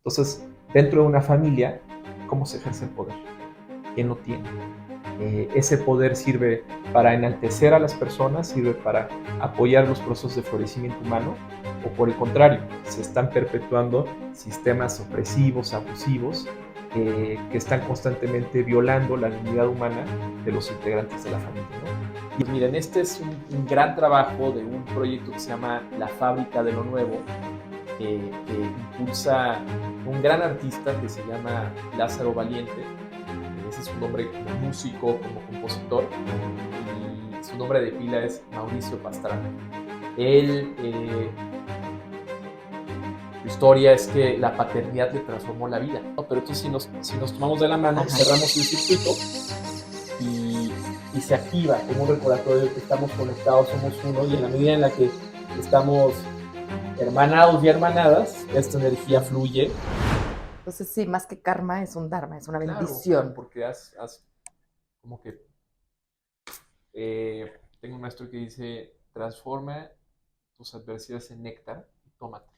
Entonces, dentro de una familia, ¿cómo se ejerce el poder? ¿Quién lo tiene? Ese poder sirve para enaltecer a las personas, sirve para apoyar los procesos de florecimiento humano, o por el contrario, se están perpetuando sistemas opresivos, abusivos, que están constantemente violando la dignidad humana de los integrantes de la familia, ¿no? Y miren, este es un gran trabajo de un proyecto que se llama La Fábrica de lo Nuevo, que impulsa un gran artista que se llama Lázaro Valiente. Ese es su nombre como músico, como compositor, y su nombre de pila es Mauricio Pastrana. Él, su historia es que la paternidad le transformó la vida, ¿no? Pero entonces si nos tomamos de la mano, cerramos el circuito y se activa como un recordatorio de que estamos conectados, somos uno, y en la medida en la que estamos hermanados y hermanadas, esta energía fluye. Entonces sí, más que karma es un dharma, es una bendición. Claro, porque como que tengo un maestro que dice, transforma tus adversidades en néctar y tómate.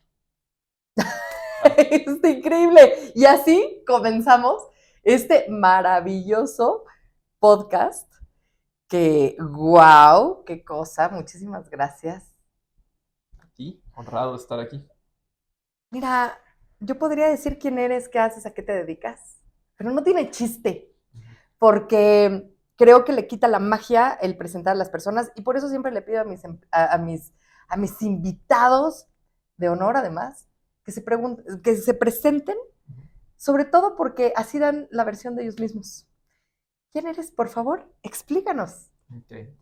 Está increíble. Y así comenzamos este maravilloso podcast que, wow, qué cosa. Muchísimas gracias. A ti, honrado de estar aquí. Mira, yo podría decir quién eres, qué haces, a qué te dedicas, pero no tiene chiste, porque creo que le quita la magia el presentar a las personas y por eso siempre le pido a mis invitados de honor, además, que se presenten, sobre todo porque así dan la versión de ellos mismos. ¿Quién eres, por favor? Explícanos. Okay.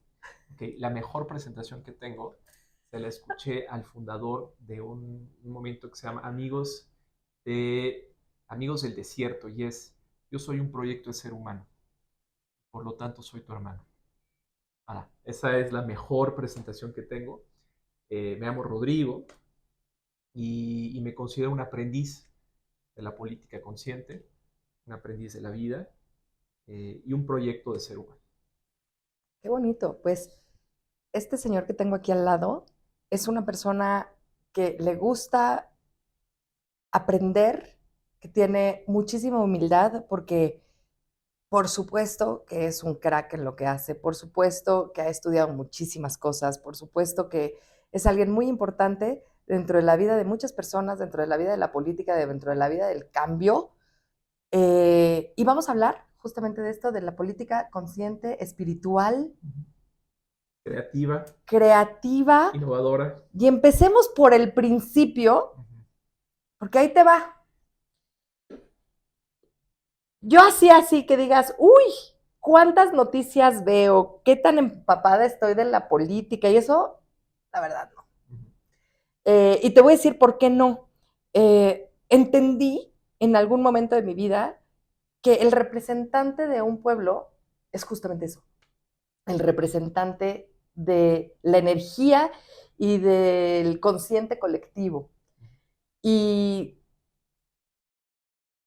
Okay. La mejor presentación que tengo se la escuché al fundador de un movimiento que se llama Amigos del Desierto, y es, yo soy un proyecto de ser humano, por lo tanto soy tu hermano. Esa es la mejor presentación que tengo. Me llamo Rodrigo y me considero un aprendiz de la política consciente, un aprendiz de la vida, y un proyecto de ser humano. Qué bonito. Pues este señor que tengo aquí al lado es una persona que le gusta aprender, que tiene muchísima humildad porque por supuesto que es un crack en lo que hace, por supuesto que ha estudiado muchísimas cosas, por supuesto que es alguien muy importante dentro de la vida de muchas personas, dentro de la vida de la política, dentro de la vida del cambio. Y vamos a hablar justamente de esto, de la política consciente, espiritual, Creativa, creativa. innovadora. Y empecemos por el principio, porque ahí te va. Yo así que digas, uy, ¿cuántas noticias veo? ¿Qué tan empapada estoy de la política? Y eso, la verdad, no. Y te voy a decir por qué no. Entendí en algún momento de mi vida que el representante de un pueblo es justamente eso, el representante de la energía y del consciente colectivo. Y,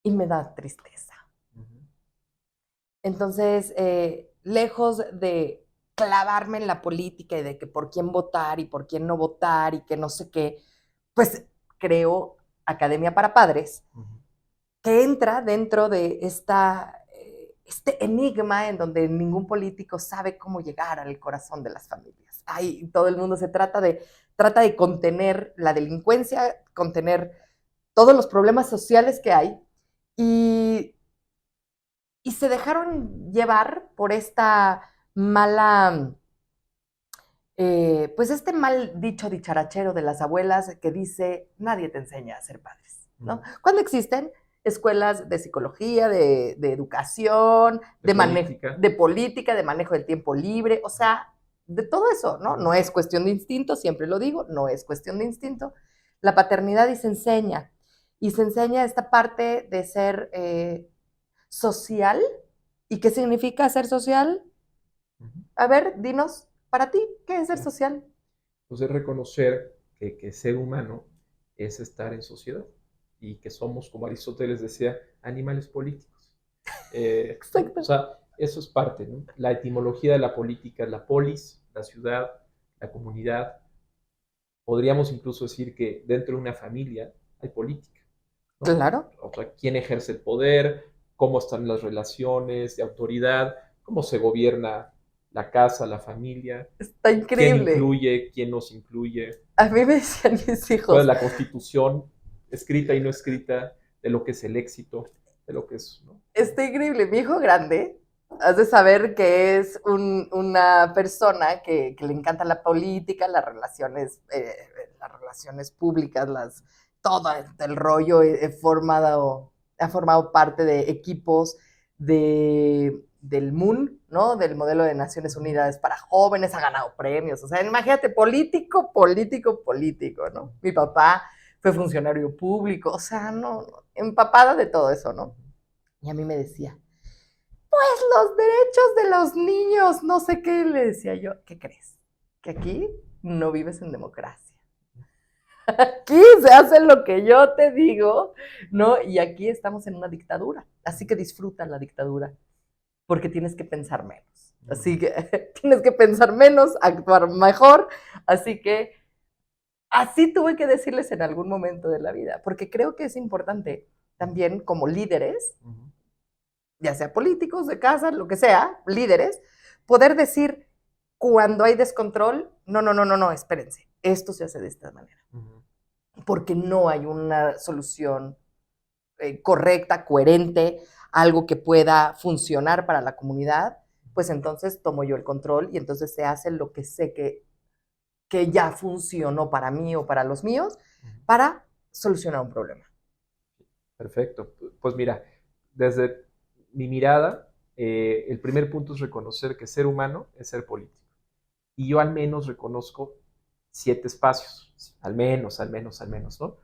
y me da tristeza. Entonces, lejos de clavarme en la política y de que por quién votar y por quién no votar y que no sé qué, pues creo Academia para Padres, que entra dentro de este enigma en donde ningún político sabe cómo llegar al corazón de las familias. Ahí todo el mundo trata de contener la delincuencia, contener todos los problemas sociales que hay y y se dejaron llevar por esta mala, pues este mal dicho dicharachero de las abuelas que dice, nadie te enseña a ser padres, ¿no? Cuando existen escuelas de psicología, de educación, de política, de manejo del tiempo libre, o sea, de todo eso, ¿no? No es cuestión de instinto, siempre lo digo, no es cuestión de instinto. La paternidad y se enseña esta parte de ser social. ¿Y qué significa ser social? A ver, dinos, para ti, ¿qué es ser social? Pues es reconocer que ser humano es estar en sociedad y que somos, como Aristóteles decía, animales políticos. ¿No? O sea, eso es parte, ¿no? La etimología de la política es la polis, la ciudad, la comunidad. Podríamos incluso decir que dentro de una familia hay política, ¿no? Claro, O sea, quién ejerce el poder, cómo están las relaciones de autoridad, cómo se gobierna la casa, la familia, está quién increíble. incluye, quién nos incluye, A mí me decían mis cuál es hijos, la constitución escrita y no escrita de lo que es el éxito, de lo que es, ¿no? está increíble. Mi hijo grande, has de saber que es una persona que le encanta la política, las relaciones públicas, todo el rollo. Ha formado parte de equipos del MUN, ¿no? Del modelo de Naciones Ujú, Unidas para jóvenes, ha ganado premios. O sea, imagínate, político, político, político, ¿no? Mi papá fue funcionario público, o sea, no, empapada de todo eso, ¿no? ujú, Y a mí me decía, pues los derechos de los niños, no sé qué, le decía yo, ¿qué crees? Que aquí no vives en democracia. Aquí se hace lo que yo te digo, ¿no? Y aquí estamos en una dictadura. Así que disfruta la dictadura, porque tienes que pensar menos. Así ujú, que tienes que pensar menos, actuar mejor. Así que así tuve que decirles en algún momento de la vida, porque creo que es importante también como líderes, ujú, ya sea políticos, de casa, lo que sea, líderes, poder decir cuando hay descontrol, no, no, no, no, no, espérense, esto se hace de esta manera, ujú. porque no hay una solución correcta, coherente, algo que pueda funcionar para la comunidad, pues entonces tomo yo el control y entonces se hace lo que sé que ya funcionó para mí o para los míos Ujú. para solucionar un problema. Perfecto. Pues mira, desde mi mirada, el primer punto es reconocer que ser humano es ser político. Y yo al menos reconozco 7 espacios, al menos, ¿no?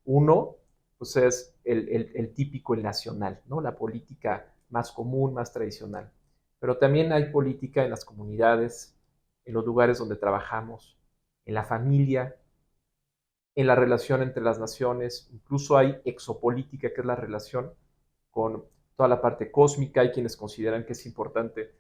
Uno, pues es el típico, el nacional, ¿no? La política más común, más tradicional. Pero también hay política en las comunidades, en los lugares donde trabajamos, en la familia, en la relación entre las naciones, incluso hay exopolítica, que es la relación con toda la parte cósmica. Hay quienes consideran que es importante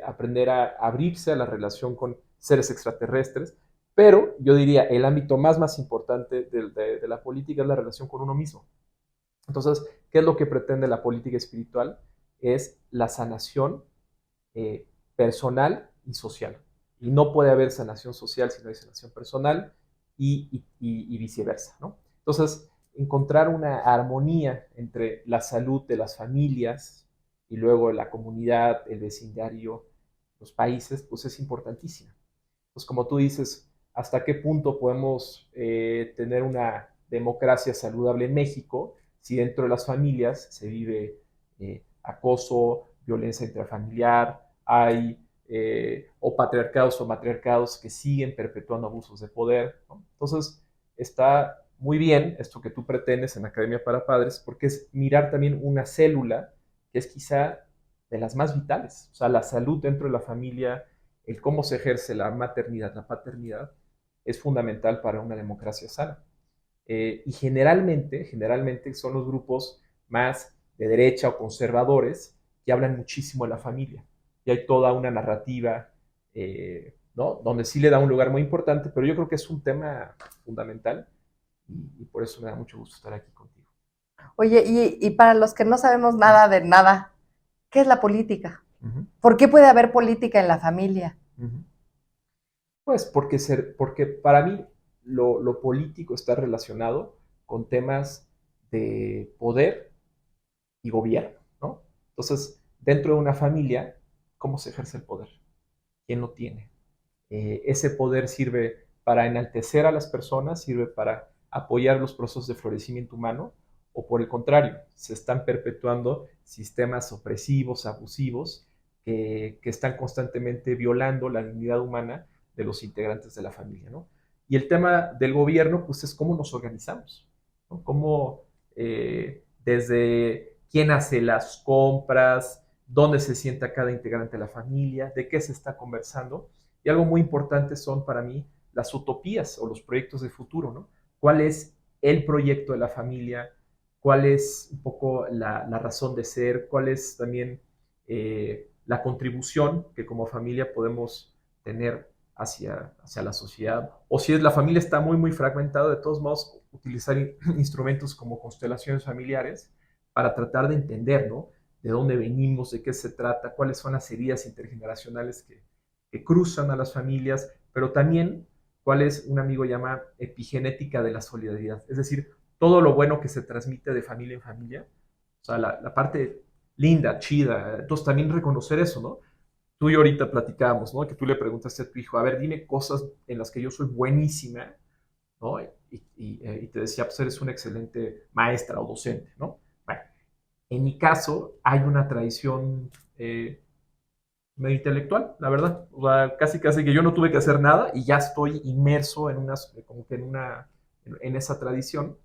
aprender a abrirse a la relación con seres extraterrestres, pero yo diría el ámbito más importante de la política es la relación con uno mismo. Entonces, ¿qué es lo que pretende la política espiritual? Es la sanación eh, personal y social. Y no puede haber sanación social si no hay sanación personal y viceversa, ¿no? Entonces, encontrar una armonía entre la salud de las familias y luego la comunidad, el vecindario, los países, pues es importantísima. Pues como tú dices, ¿hasta qué punto podemos tener una democracia saludable en México si dentro de las familias se vive acoso, violencia intrafamiliar, hay o patriarcados o matriarcados que siguen perpetuando abusos de poder, ¿no? Entonces, está muy bien esto que tú pretendes en Academia para Padres, porque es mirar también una célula que es quizá de las más vitales, o sea, la salud dentro de la familia, el cómo se ejerce la maternidad, la paternidad, es fundamental para una democracia sana. Y generalmente son los grupos más de derecha o conservadores que hablan muchísimo de la familia. Y hay toda una narrativa, ¿no? Donde sí le da un lugar muy importante, pero yo creo que es un tema fundamental y por eso me da mucho gusto estar aquí contigo. Oye, y para los que no sabemos nada de nada, ¿qué es la política? Uh -huh, ¿Por qué puede haber política en la familia? uh -huh. Pues porque para mí lo político está relacionado con temas de poder y gobierno, ¿no? Entonces, dentro de una familia, ¿cómo se ejerce el poder? ¿Quién lo tiene? Ese poder sirve para enaltecer a las personas, sirve para apoyar los procesos de florecimiento humano, o por el contrario, se están perpetuando sistemas opresivos, abusivos, que están constantemente violando la dignidad humana de los integrantes de la familia, ¿no? Y el tema del gobierno, pues es cómo nos organizamos, ¿no? Cómo desde quién hace las compras, dónde se sienta cada integrante de la familia, de qué se está conversando. Y algo muy importante son para mí las utopías o los proyectos de futuro, ¿no? ¿Cuál es el proyecto de la familia? ¿Cuál es un poco la razón de ser? ¿Cuál es también la contribución que como familia podemos tener hacia la sociedad. O si la familia está muy, muy fragmentada, de todos modos, utilizar instrumentos como constelaciones familiares para tratar de entender, ¿no? De dónde venimos, de qué se trata, cuáles son las heridas intergeneracionales que cruzan a las familias, pero también cuál es, un amigo llama epigenética de la solidaridad, es decir, todo lo bueno que se transmite de familia en familia, o sea, la parte linda, chida, entonces también reconocer eso, ¿no? Tú y yo ahorita platicábamos, ¿no? Que tú le preguntaste a tu hijo, a ver, dime cosas en las que yo soy buenísima, ¿no? Y te decía, pues eres una excelente maestra o docente, ¿no? Bueno, en mi caso hay una tradición medio intelectual, la verdad. O sea, casi casi que yo no tuve que hacer nada y ya estoy inmerso en como que en esa tradición.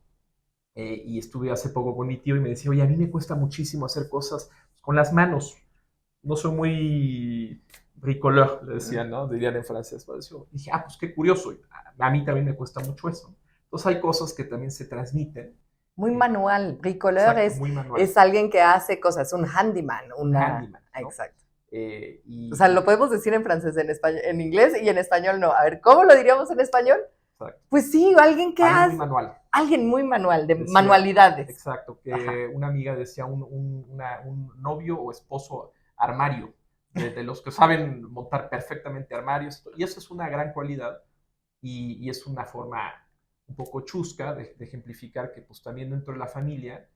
Y estuve hace poco con mi tío y me decía, oye, a mí me cuesta muchísimo hacer cosas con las manos. No soy muy bricoleur, le decían, ¿no? Dirían en francés. Pues yo dije, pues qué curioso. A mí también me cuesta mucho eso. Entonces hay cosas que también se transmiten. Muy manual. Bricoleur Exacto, muy manual. es alguien que hace cosas, un handyman. Un handyman, ¿no? Exacto. O sea, lo podemos decir en francés, en español, en inglés y en español no. A ver, ¿cómo lo diríamos en español? Exacto. Pues sí, alguien que hace... Muy manual. Alguien muy manual, decía, manualidades. Exacto, que una amiga decía un novio o esposo armario, de los que saben montar perfectamente armarios, y eso es una gran cualidad y es una forma un poco chusca de ejemplificar que pues también dentro de la familia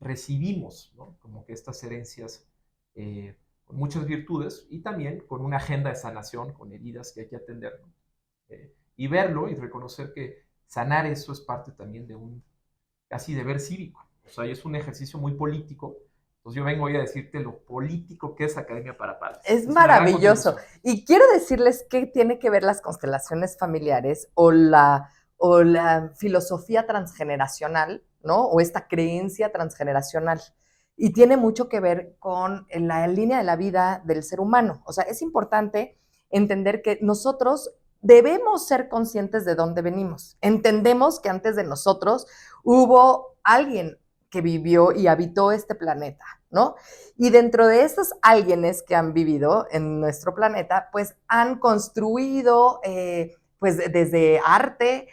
recibimos, ¿no? Como que estas herencias con muchas virtudes y también con una agenda de sanación, con heridas que hay que atender, ¿no? Y verlo y reconocer que sanar eso es parte también de un casi deber cívico. O sea, es un ejercicio muy político. Entonces yo vengo hoy a decirte lo político que es Academia para Padres. Es maravilloso. Y quiero decirles qué tiene que ver las constelaciones familiares o la filosofía transgeneracional, ¿no? O esta creencia transgeneracional. Y tiene mucho que ver con la línea de la vida del ser humano. O sea, es importante entender que nosotros debemos ser conscientes de dónde venimos. Entendemos que antes de nosotros hubo alguien que vivió y habitó este planeta, ¿no? Y dentro de estos alguienes que han vivido en nuestro planeta, pues han construido, pues desde arte,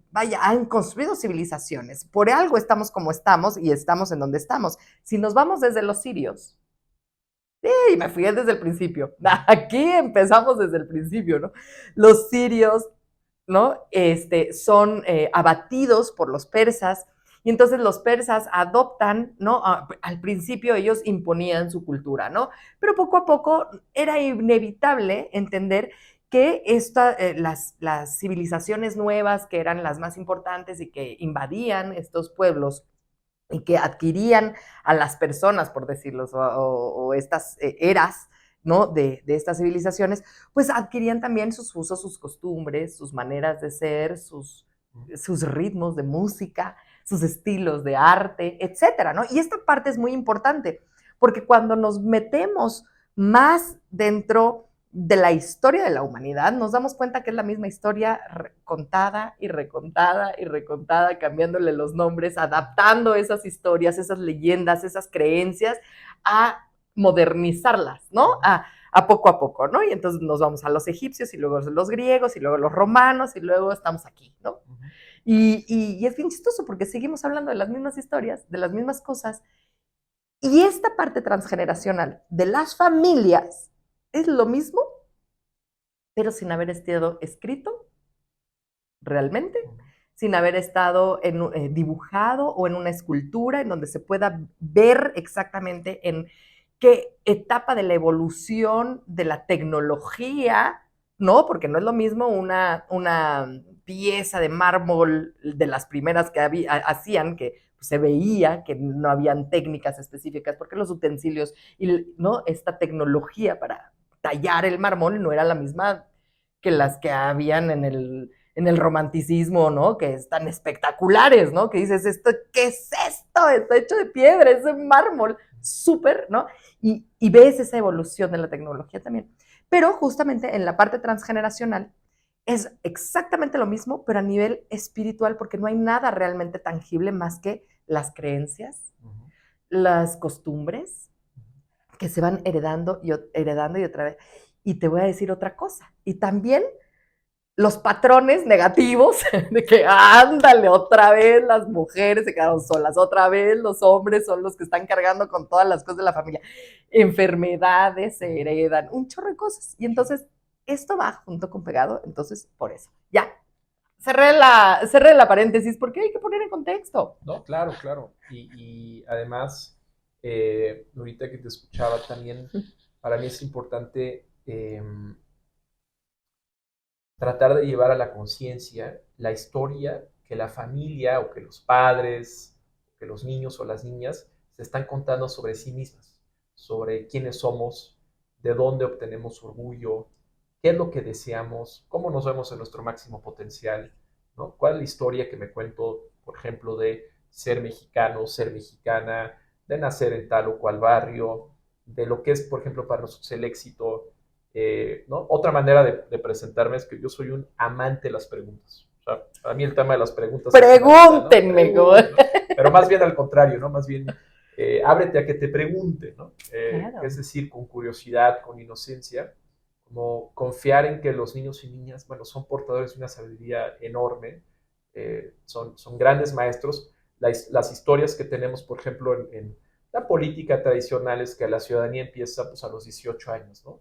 vaya, han construido civilizaciones. Por algo estamos como estamos y estamos en donde estamos. Si nos vamos desde los sirios, sí, me fui desde el principio. Aquí empezamos desde el principio, ¿no? Los sirios, ¿no? Son abatidos por los persas y entonces los persas adoptan, ¿no? Al principio ellos imponían su cultura, ¿no? Pero poco a poco era inevitable entender que las civilizaciones nuevas, que eran las más importantes y que invadían estos pueblos y que adquirían a las personas, por decirlo, o estas eras, ¿no? De estas civilizaciones, pues adquirían también sus usos, sus costumbres, sus maneras de ser, sus ritmos de música, sus estilos de arte, etcétera, ¿no? Y esta parte es muy importante, porque cuando nos metemos más dentro de la historia de la humanidad, nos damos cuenta que es la misma historia contada y recontada y recontada, cambiándole los nombres, adaptando esas historias, esas leyendas, esas creencias a modernizarlas, ¿no? A poco, ¿no? Y entonces nos vamos a los egipcios y luego los griegos y luego los romanos y luego estamos aquí, ¿no? Y es bien chistoso porque seguimos hablando de las mismas historias, de las mismas cosas. Y esta parte transgeneracional de las familias es lo mismo, pero sin haber estado escrito realmente, sin haber estado dibujado o en una escultura en donde se pueda ver exactamente en qué etapa de la evolución de la tecnología, ¿no? Porque no es lo mismo una pieza de mármol de las primeras que hacían, que se veía que no habían técnicas específicas, porque los utensilios y, ¿no? Esta tecnología para tallar el mármol no era la misma que las que habían en el romanticismo, ¿no? Que están espectaculares, ¿no? Que dices, ¿qué es esto? Está hecho de piedra, es de mármol, súper, ¿no? Y ves esa evolución de la tecnología también. Pero justamente en la parte transgeneracional es exactamente lo mismo, pero a nivel espiritual, porque no hay nada realmente tangible más que las creencias, las costumbres, que se van heredando y otra vez. Y te voy a decir otra cosa. Y también los patrones negativos de que ándale, otra vez las mujeres se quedaron solas, otra vez los hombres son los que están cargando con todas las cosas de la familia. Enfermedades se heredan, un chorro de cosas. Y entonces esto va junto con pegado, entonces por eso. Ya, cerré la paréntesis porque hay que poner en contexto. No, claro, claro. Y además, ahorita que te escuchaba también, para mí es importante tratar de llevar a la conciencia la historia que la familia o que los padres, que los niños o las niñas se están contando sobre sí mismas, sobre quiénes somos, de dónde obtenemos orgullo, qué es lo que deseamos, cómo nos vemos en nuestro máximo potencial, ¿no? ¿Cuál es la historia que me cuento, por ejemplo, de ser mexicano, ser mexicana, de nacer en tal o cual barrio, de lo que es, por ejemplo, para nosotros el éxito, ¿no? Otra manera de presentarme es que yo soy un amante de las preguntas. O sea, para mí el tema de las preguntas Pregúntenme, es fundamental, ¿no? Pero más bien al contrario, ¿no? Más bien ábrete a que te pregunte, ¿no? Claro. Es decir, con curiosidad, con inocencia, como confiar en que los niños y niñas, bueno, son portadores de una sabiduría enorme, son grandes maestros. Las historias que tenemos, por ejemplo, en la política tradicional es que la ciudadanía empieza pues, a los 18 años, ¿no?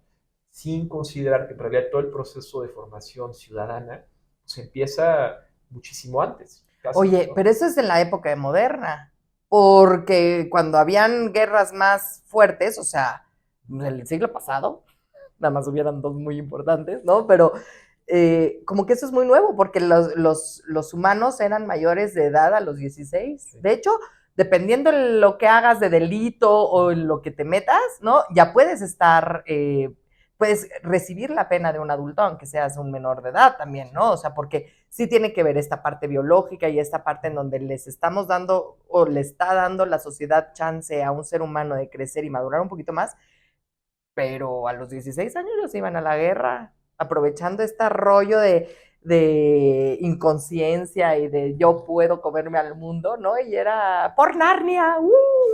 Sin considerar que en realidad todo el proceso de formación ciudadana pues, empieza muchísimo antes. Casi, Oye, ¿no? pero eso es en la época moderna, porque cuando habían guerras más fuertes, o sea, en el siglo pasado, nada más hubieran dos muy importantes, ¿no? Pero como que eso es muy nuevo, porque los humanos eran mayores de edad a los 16. Sí. De hecho, dependiendo de lo que hagas de delito o en lo que te metas, ¿no? Ya puedes estar, puedes recibir la pena de un adulto, aunque seas un menor de edad también, ¿no? O sea, porque sí tiene que ver esta parte biológica y esta parte en donde les estamos dando o le está dando la sociedad chance a un ser humano de crecer y madurar un poquito más, pero a los 16 años ya se iban a la guerra, aprovechando este rollo de inconsciencia y de yo puedo comerme al mundo, ¿no? Y era por Narnia,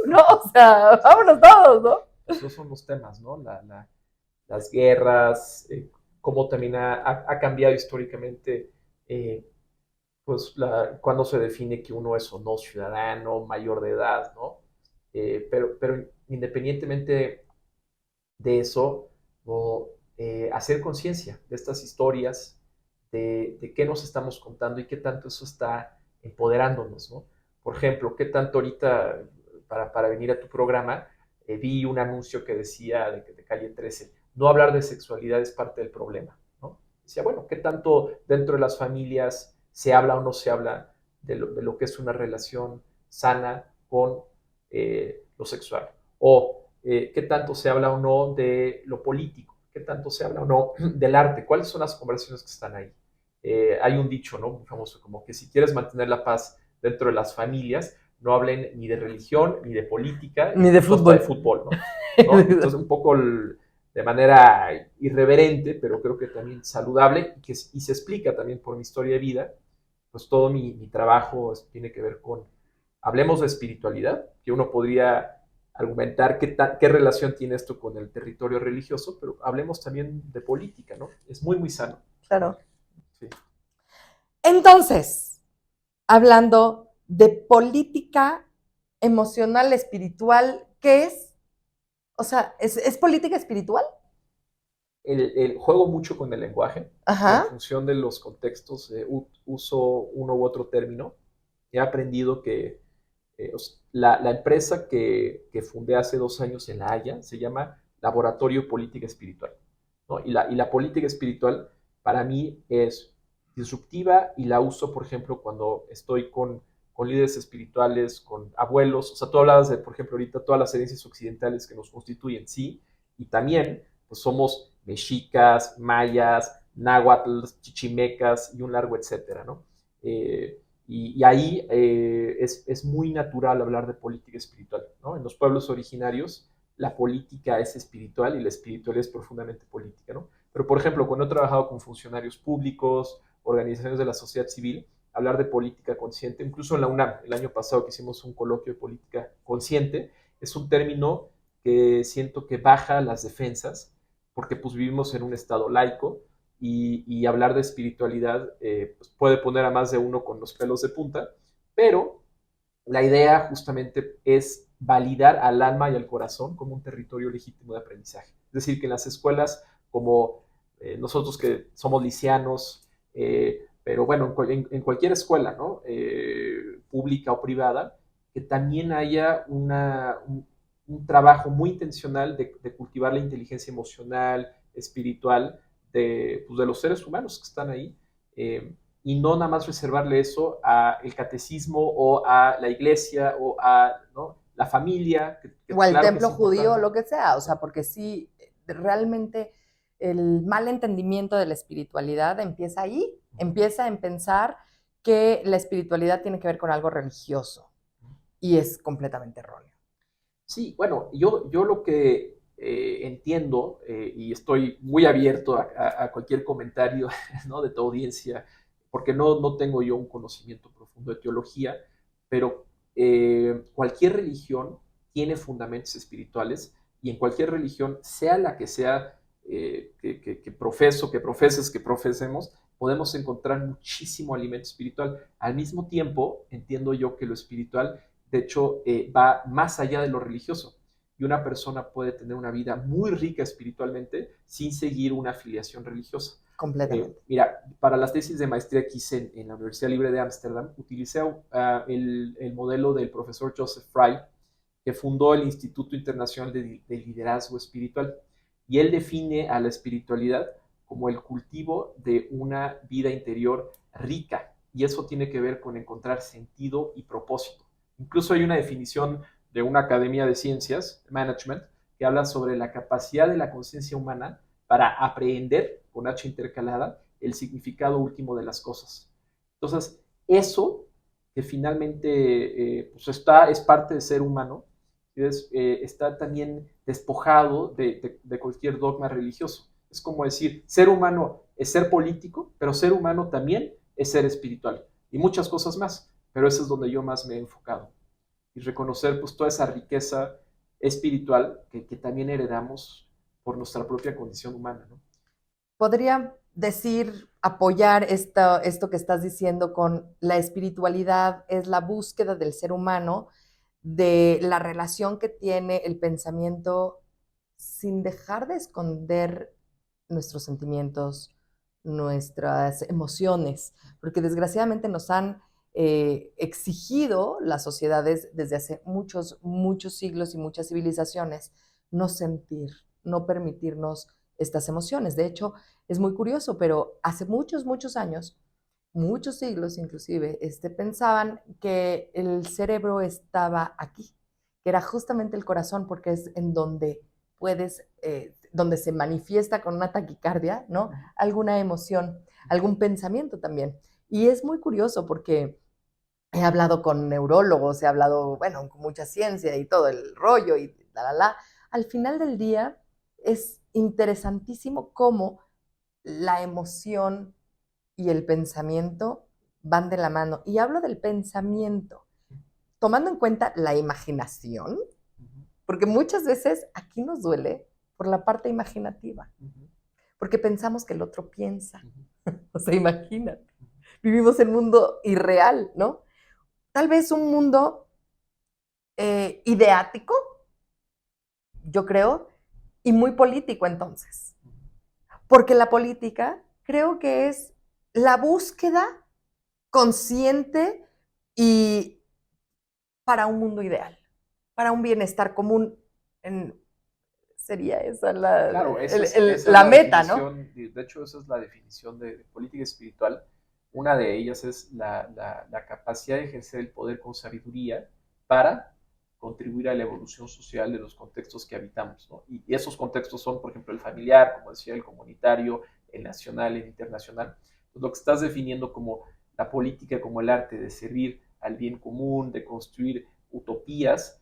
¿no? O sea, vámonos todos, ¿no? Esos son los temas, ¿no? Las guerras, cómo también ha cambiado históricamente, pues, cuando se define que uno es o no ciudadano, mayor de edad, ¿no? Pero independientemente de eso, o, hacer conciencia de estas historias, de qué nos estamos contando y qué tanto eso está empoderándonos, ¿no? Por ejemplo, qué tanto ahorita, para venir a tu programa, vi un anuncio que decía de Calle 13, no hablar de sexualidad es parte del problema, ¿no? Decía, bueno, qué tanto dentro de las familias se habla o no se habla de lo que es una relación sana con lo sexual, o qué tanto se habla o no de lo político, qué tanto se habla o no del arte, cuáles son las conversaciones que están ahí. Hay un dicho, ¿no? Muy famoso, como que si quieres mantener la paz dentro de las familias, no hablen ni de religión, ni de política, Ni de hasta de fútbol. fútbol, ¿no? Entonces, un poco de manera irreverente, pero creo que también saludable, y se explica también por mi historia de vida, pues todo mi trabajo tiene que ver con, hablemos de espiritualidad, que uno podría argumentar qué relación tiene esto con el territorio religioso, pero hablemos también de política, ¿no? Es muy, muy sano. Claro. Sí. Entonces, hablando de política emocional, espiritual, ¿qué es? O sea, ¿es política espiritual? Juego mucho con el lenguaje. En Ajá. función de los contextos, uso uno u otro término. He aprendido que la empresa que fundé hace 2 años en La Haya se llama Laboratorio Política Espiritual, ¿no? Y la política espiritual para mí es disruptiva y la uso, por ejemplo, cuando estoy con líderes espirituales, con abuelos. O sea, tú hablabas de, por ejemplo, ahorita todas las herencias occidentales que nos constituyen, sí, y también pues somos mexicas, mayas, náhuatl, chichimecas y un largo etcétera, ¿no? Y ahí es muy natural hablar de política espiritual, ¿no? En los pueblos originarios la política es espiritual y la espiritualidad es profundamente política, ¿no? Pero, por ejemplo, cuando he trabajado con funcionarios públicos, organizaciones de la sociedad civil, hablar de política consciente, incluso en la UNAM, el año pasado que hicimos un coloquio de política consciente, es un término que siento que baja las defensas porque pues vivimos en un estado laico y hablar de espiritualidad pues puede poner a más de uno con los pelos de punta, pero la idea justamente es validar al alma y al corazón como un territorio legítimo de aprendizaje. Es decir, que en las escuelas, como nosotros que somos licianos, pero bueno, en cualquier escuela, ¿no? Pública o privada, que también haya un trabajo muy intencional de cultivar la inteligencia emocional, espiritual pues, de los seres humanos que están ahí. Y no nada más reservarle eso al catecismo o a la iglesia o a, ¿no?, la familia, o al claro que es templo judío o importante. lo que sea, o sea, porque sí, realmente el mal entendimiento de la espiritualidad empieza ahí, empieza en pensar que la espiritualidad tiene que ver con algo religioso y es completamente erróneo. Sí, bueno, yo lo que entiendo y estoy muy abierto a cualquier comentario, ¿no?, de tu audiencia, porque no tengo yo un conocimiento profundo de teología, pero cualquier religión tiene fundamentos espirituales y en cualquier religión, sea la que sea, que profeses, que profesemos, podemos encontrar muchísimo alimento espiritual. Al mismo tiempo, entiendo yo que lo espiritual de hecho, va más allá de lo religioso. Y una persona puede tener una vida muy rica espiritualmente sin seguir una afiliación religiosa. Completamente. Mira, para las tesis de maestría que hice en la Universidad Libre de Ámsterdam, utilicé el modelo del profesor Joseph Fry, que fundó el Instituto Internacional de Liderazgo Espiritual. Y él define a la espiritualidad como el cultivo de una vida interior rica. Y eso tiene que ver con encontrar sentido y propósito. Incluso hay una definición de una academia de ciencias, management, que habla sobre la capacidad de la conciencia humana para aprehender, con H intercalada, el significado último de las cosas. Entonces, eso que finalmente pues es parte del ser humano, está también despojado de cualquier dogma religioso. Es como decir, ser humano es ser político, pero ser humano también es ser espiritual y muchas cosas más, pero eso es donde yo más me he enfocado y reconocer pues toda esa riqueza espiritual que también heredamos por nuestra propia condición humana, ¿no? Podría decir, apoyar esto que estás diciendo con la espiritualidad es la búsqueda del ser humano de la relación que tiene el pensamiento sin dejar de esconder nuestros sentimientos, nuestras emociones, porque desgraciadamente nos han exigido las sociedades desde hace muchos, muchos siglos y muchas civilizaciones no sentir, no permitirnos estas emociones. De hecho, es muy curioso, pero hace muchos, muchos años, muchos siglos inclusive, pensaban que el cerebro estaba aquí, que era justamente el corazón, porque es en donde puedes, donde se manifiesta con una taquicardia, ¿no? Alguna emoción, algún pensamiento también. Y es muy curioso porque he hablado con neurólogos, he hablado, bueno, con mucha ciencia y todo el rollo y la. Al final del día es interesantísimo cómo la emoción y el pensamiento van de la mano. Y hablo del pensamiento, tomando en cuenta la imaginación, porque muchas veces aquí nos duele por la parte imaginativa, porque pensamos que el otro piensa. O sea, imagínate. Vivimos en un mundo irreal, ¿no? Tal vez un mundo ideático, yo creo, y muy político entonces. Porque la política creo que es la búsqueda consciente y para un mundo ideal, para un bienestar común. Sería esa Claro, esa es la la meta, ¿no? definición, de hecho esa es la definición de política espiritual. Una de ellas es la capacidad de ejercer el poder con sabiduría para contribuir a la evolución social de los contextos que habitamos, ¿no? Y esos contextos son, por ejemplo, el familiar, como decía, el comunitario, el nacional, el internacional. Entonces, lo que estás definiendo como la política, como el arte de servir al bien común, de construir utopías,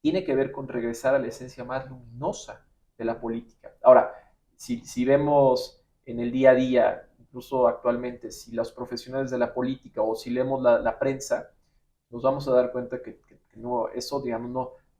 tiene que ver con regresar a la esencia más luminosa de la política. Ahora, si vemos en el día a día, incluso actualmente, si los profesionales de la política o si leemos la prensa, nos vamos a dar cuenta que no, eso, digamos,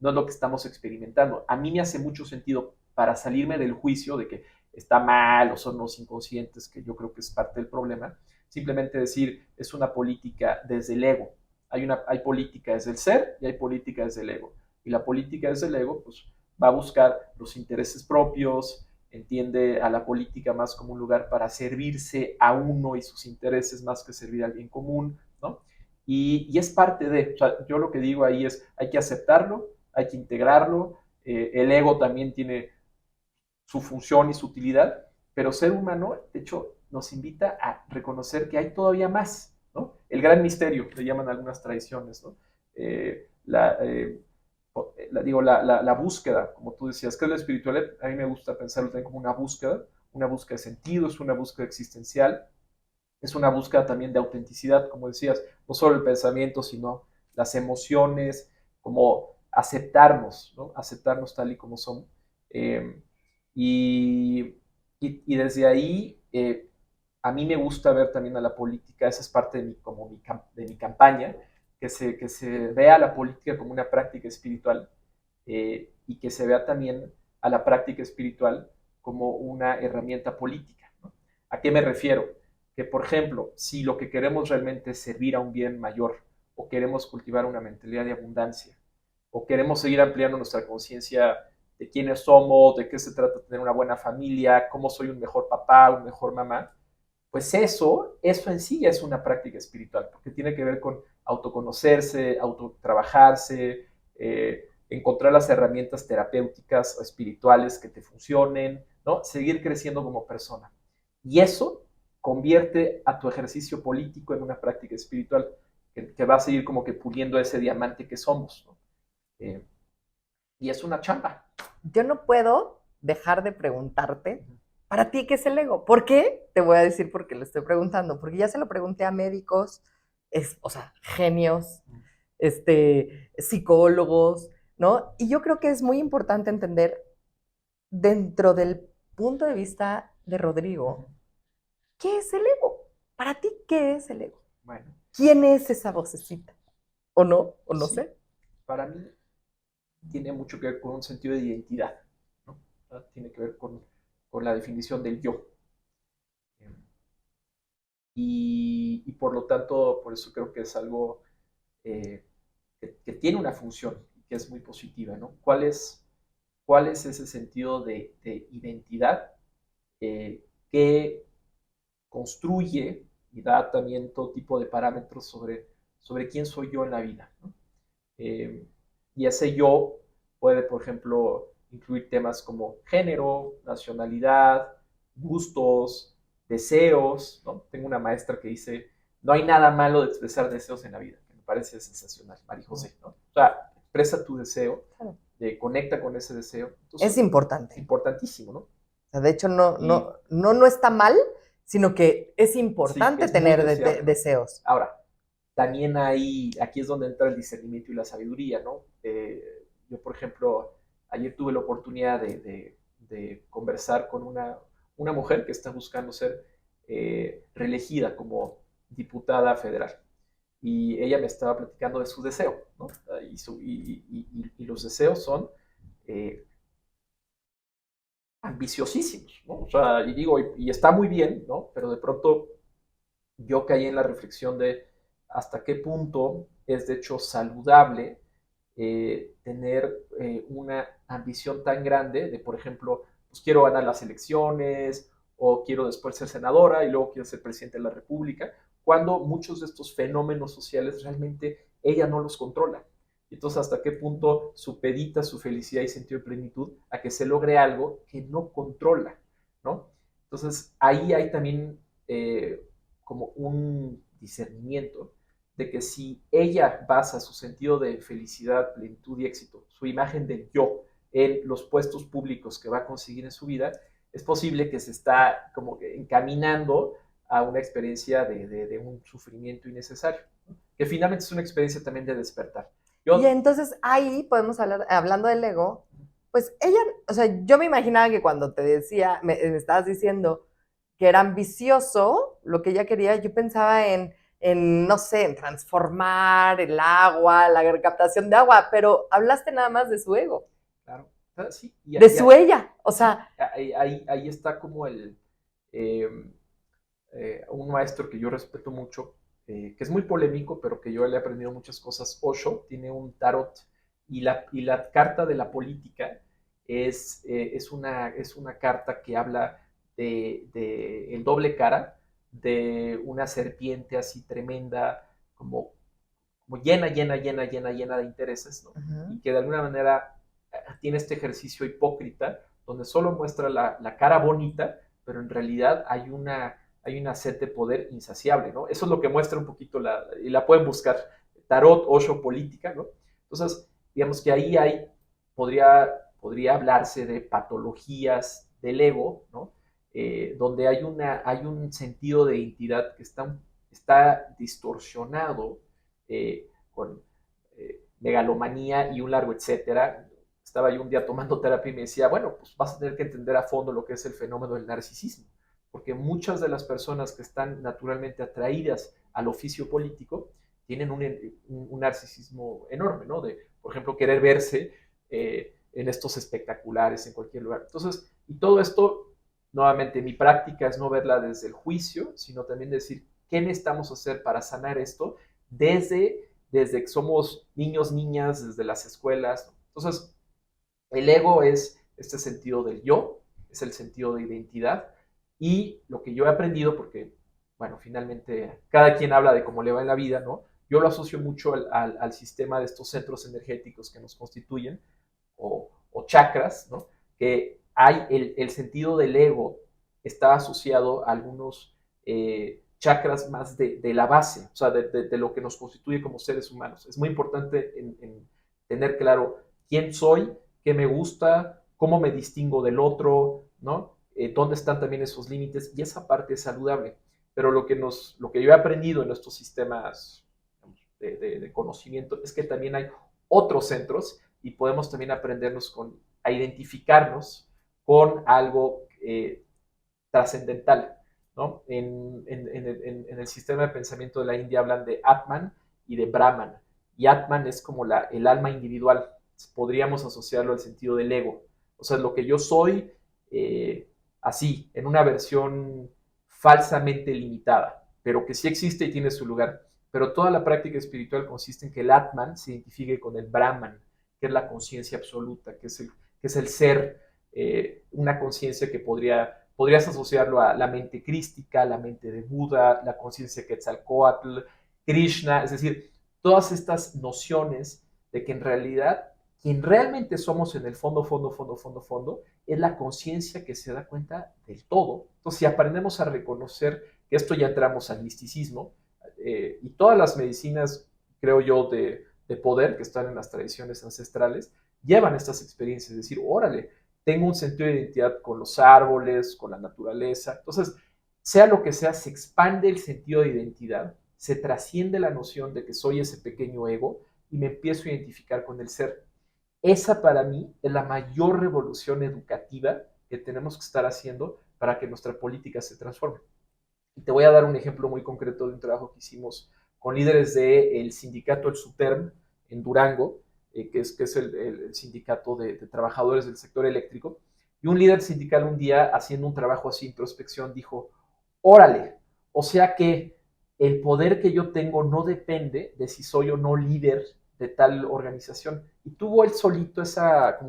no es lo que estamos experimentando. A mí me hace mucho sentido para salirme del juicio de que está mal o son los inconscientes, que yo creo que es parte del problema, simplemente decir, es una política desde el ego. Hay política desde el ser y hay política desde el ego. Y la política desde el ego, pues, va a buscar los intereses propios, entiende a la política más como un lugar para servirse a uno y sus intereses más que servir al bien común, ¿no? Y es parte de, o sea, yo lo que digo ahí es, hay que aceptarlo, hay que integrarlo, el ego también tiene su función y su utilidad, pero ser humano, de hecho, nos invita a reconocer que hay todavía más, ¿no? El gran misterio, le llaman algunas tradiciones, ¿no? La búsqueda, como tú decías, ¿qué es la espiritualidad? A mí me gusta pensarlo también como una búsqueda de sentido, es una búsqueda existencial, es una búsqueda también de autenticidad, como decías, no solo el pensamiento, sino las emociones, como aceptarnos, ¿no? Aceptarnos tal y como somos. Eh, y, y, desde ahí, a mí me gusta ver también a la política, esa es parte de de mi campaña, que se vea a la política como una práctica espiritual y que se vea también a la práctica espiritual como una herramienta política, ¿no? ¿A qué me refiero? Que, por ejemplo, si lo que queremos realmente es servir a un bien mayor, o queremos cultivar una mentalidad de abundancia, o queremos seguir ampliando nuestra conciencia de quiénes somos, de qué se trata tener una buena familia, cómo soy un mejor papá, un mejor mamá, pues eso en sí ya es una práctica espiritual, porque tiene que ver con autoconocerse, autotrabajarse, encontrar las herramientas terapéuticas o espirituales que te funcionen, ¿no? Seguir creciendo como persona. Y eso convierte a tu ejercicio político en una práctica espiritual que va a seguir como que puliendo ese diamante que somos, ¿no? Eh, y es una chamba. Yo no puedo dejar de preguntarte, ¿para ti qué es el ego? ¿Por qué? Te voy a decir por qué lo estoy preguntando, porque ya se lo pregunté a médicos, o sea, genios, psicólogos, ¿no? Y yo creo que es muy importante entender dentro del punto de vista de Rodrigo, ¿qué es el ego? Para ti, ¿qué es el ego? Bueno, ¿Quién es esa vocecita? ¿O no? ¿O no sí, sé? para mí tiene mucho que ver con un sentido de identidad, ¿no? Tiene que ver con la definición del yo. Y por lo tanto, por eso creo que es algo eh, que tiene una función, que es muy positiva, ¿no? Cuál es ese sentido de identidad que construye y da también todo tipo de parámetros sobre quién soy yo en la vida, ¿no? Eh, y ese yo puede, por ejemplo, incluir temas como género, nacionalidad, gustos, deseos, ¿no? Tengo una maestra que dice, no hay nada malo de expresar deseos en la vida, que me parece sensacional, María José, ¿no? O sea, expresa tu deseo, conecta con ese deseo. Entonces, es importante. Es importantísimo, ¿no? O sea, de hecho, no, Y, no, no, no está mal, sino que es importante sí, es muy tener deseable, ¿no? deseos. Ahora, también aquí es donde entra el discernimiento y la sabiduría, ¿no? Yo, por ejemplo, ayer tuve la oportunidad de conversar con una mujer que está buscando ser reelegida como diputada federal. Y ella me estaba platicando de su deseo, ¿no? Y los deseos son eh, ambiciosísimos, ¿no? O sea, y digo, y está muy bien, ¿no? Pero de pronto yo caí en la reflexión de hasta qué punto es de hecho saludable tener una ambición tan grande de, por ejemplo, pues quiero ganar las elecciones o quiero después ser senadora y luego quiero ser presidente de la República, cuando muchos de estos fenómenos sociales realmente ella no los controla. Entonces, ¿hasta qué punto supedita su felicidad y sentido de plenitud a que se logre algo que no controla, ¿no? Entonces, ahí hay también como un discernimiento de que si ella basa su sentido de felicidad, plenitud y éxito, su imagen del yo en los puestos públicos que va a conseguir en su vida, es posible que se está como encaminando a una experiencia de un sufrimiento innecesario, ¿no? Que finalmente es una experiencia también de despertar. Y entonces ahí podemos hablar, hablando del ego, pues ella, o sea, yo me imaginaba que cuando te decía, me estabas diciendo que era ambicioso lo que ella quería, yo pensaba no sé, en transformar el agua, la captación de agua, pero hablaste nada más de su ego. Claro. Sí, de su ella, o sea. ahí está como un maestro que yo respeto mucho, que es muy polémico, pero que yo le he aprendido muchas cosas. Osho tiene un tarot y la carta de la política es una carta que habla de el doble cara de una serpiente así tremenda, como llena, llena, llena, llena, llena de intereses, ¿no? Uh-huh. Y que de alguna manera tiene este ejercicio hipócrita donde solo muestra la cara bonita, pero en realidad hay una sed de poder insaciable, ¿no? Eso es lo que muestra un poquito y la pueden buscar, Tarot, Osho, política, ¿no? Entonces, digamos que ahí podría hablarse de patologías del ego, ¿no? Donde hay un sentido de identidad que está distorsionado, con megalomanía y un largo etcétera. Estaba yo un día tomando terapia y me decía, bueno, pues vas a tener que entender a fondo lo que es el fenómeno del narcisismo, porque muchas de las personas que están naturalmente atraídas al oficio político tienen un narcisismo enorme, ¿no? De, por ejemplo, querer verse en estos espectaculares en cualquier lugar. Entonces, y todo esto, nuevamente, mi práctica es no verla desde el juicio, sino también decir, ¿qué necesitamos hacer para sanar esto desde que somos niños, niñas, desde las escuelas? Entonces, el ego es este sentido del yo, es el sentido de identidad, y lo que yo he aprendido, porque, bueno, finalmente cada quien habla de cómo le va en la vida, ¿no? Yo lo asocio mucho al sistema de estos centros energéticos que nos constituyen, o chakras, ¿no? Que hay el sentido del ego está asociado a algunos chakras más de la base, o sea, de lo que nos constituye como seres humanos. Es muy importante en tener claro quién soy, qué me gusta, cómo me distingo del otro, ¿no? Dónde están también esos límites, y esa parte es saludable. Pero lo que yo he aprendido en estos sistemas de conocimiento es que también hay otros centros y podemos también aprendernos a identificarnos con algo trascendental, ¿no? En el sistema de pensamiento de la India hablan de Atman y de Brahman, y Atman es como el alma individual, podríamos asociarlo al sentido del ego, o sea, lo que yo soy, así, en una versión falsamente limitada, pero que sí existe y tiene su lugar. Pero toda la práctica espiritual consiste en que el Atman se identifique con el Brahman, que es la conciencia absoluta, que es el ser, una conciencia que podrías asociarlo a la mente crística, la mente de Buda, la conciencia Quetzalcóatl, Krishna, es decir, todas estas nociones de que en realidad quien realmente somos en el fondo, fondo, fondo, fondo, fondo, es la conciencia que se da cuenta del todo. Entonces, si aprendemos a reconocer que esto, ya entramos al misticismo, y todas las medicinas, creo yo, de poder que están en las tradiciones ancestrales, llevan estas experiencias, es decir, órale, tengo un sentido de identidad con los árboles, con la naturaleza. Entonces, sea lo que sea, se expande el sentido de identidad, se trasciende la noción de que soy ese pequeño ego y me empiezo a identificar con el ser. Esa para mí es la mayor revolución educativa que tenemos que estar haciendo para que nuestra política se transforme. Y te voy a dar un ejemplo muy concreto de un trabajo que hicimos con líderes del sindicato El Suterm en Durango, que es el sindicato de trabajadores del sector eléctrico. Y un líder sindical un día, haciendo un trabajo así, introspección, dijo, órale, o sea que el poder que yo tengo no depende de si soy o no líder de tal organización. Y tuvo él solito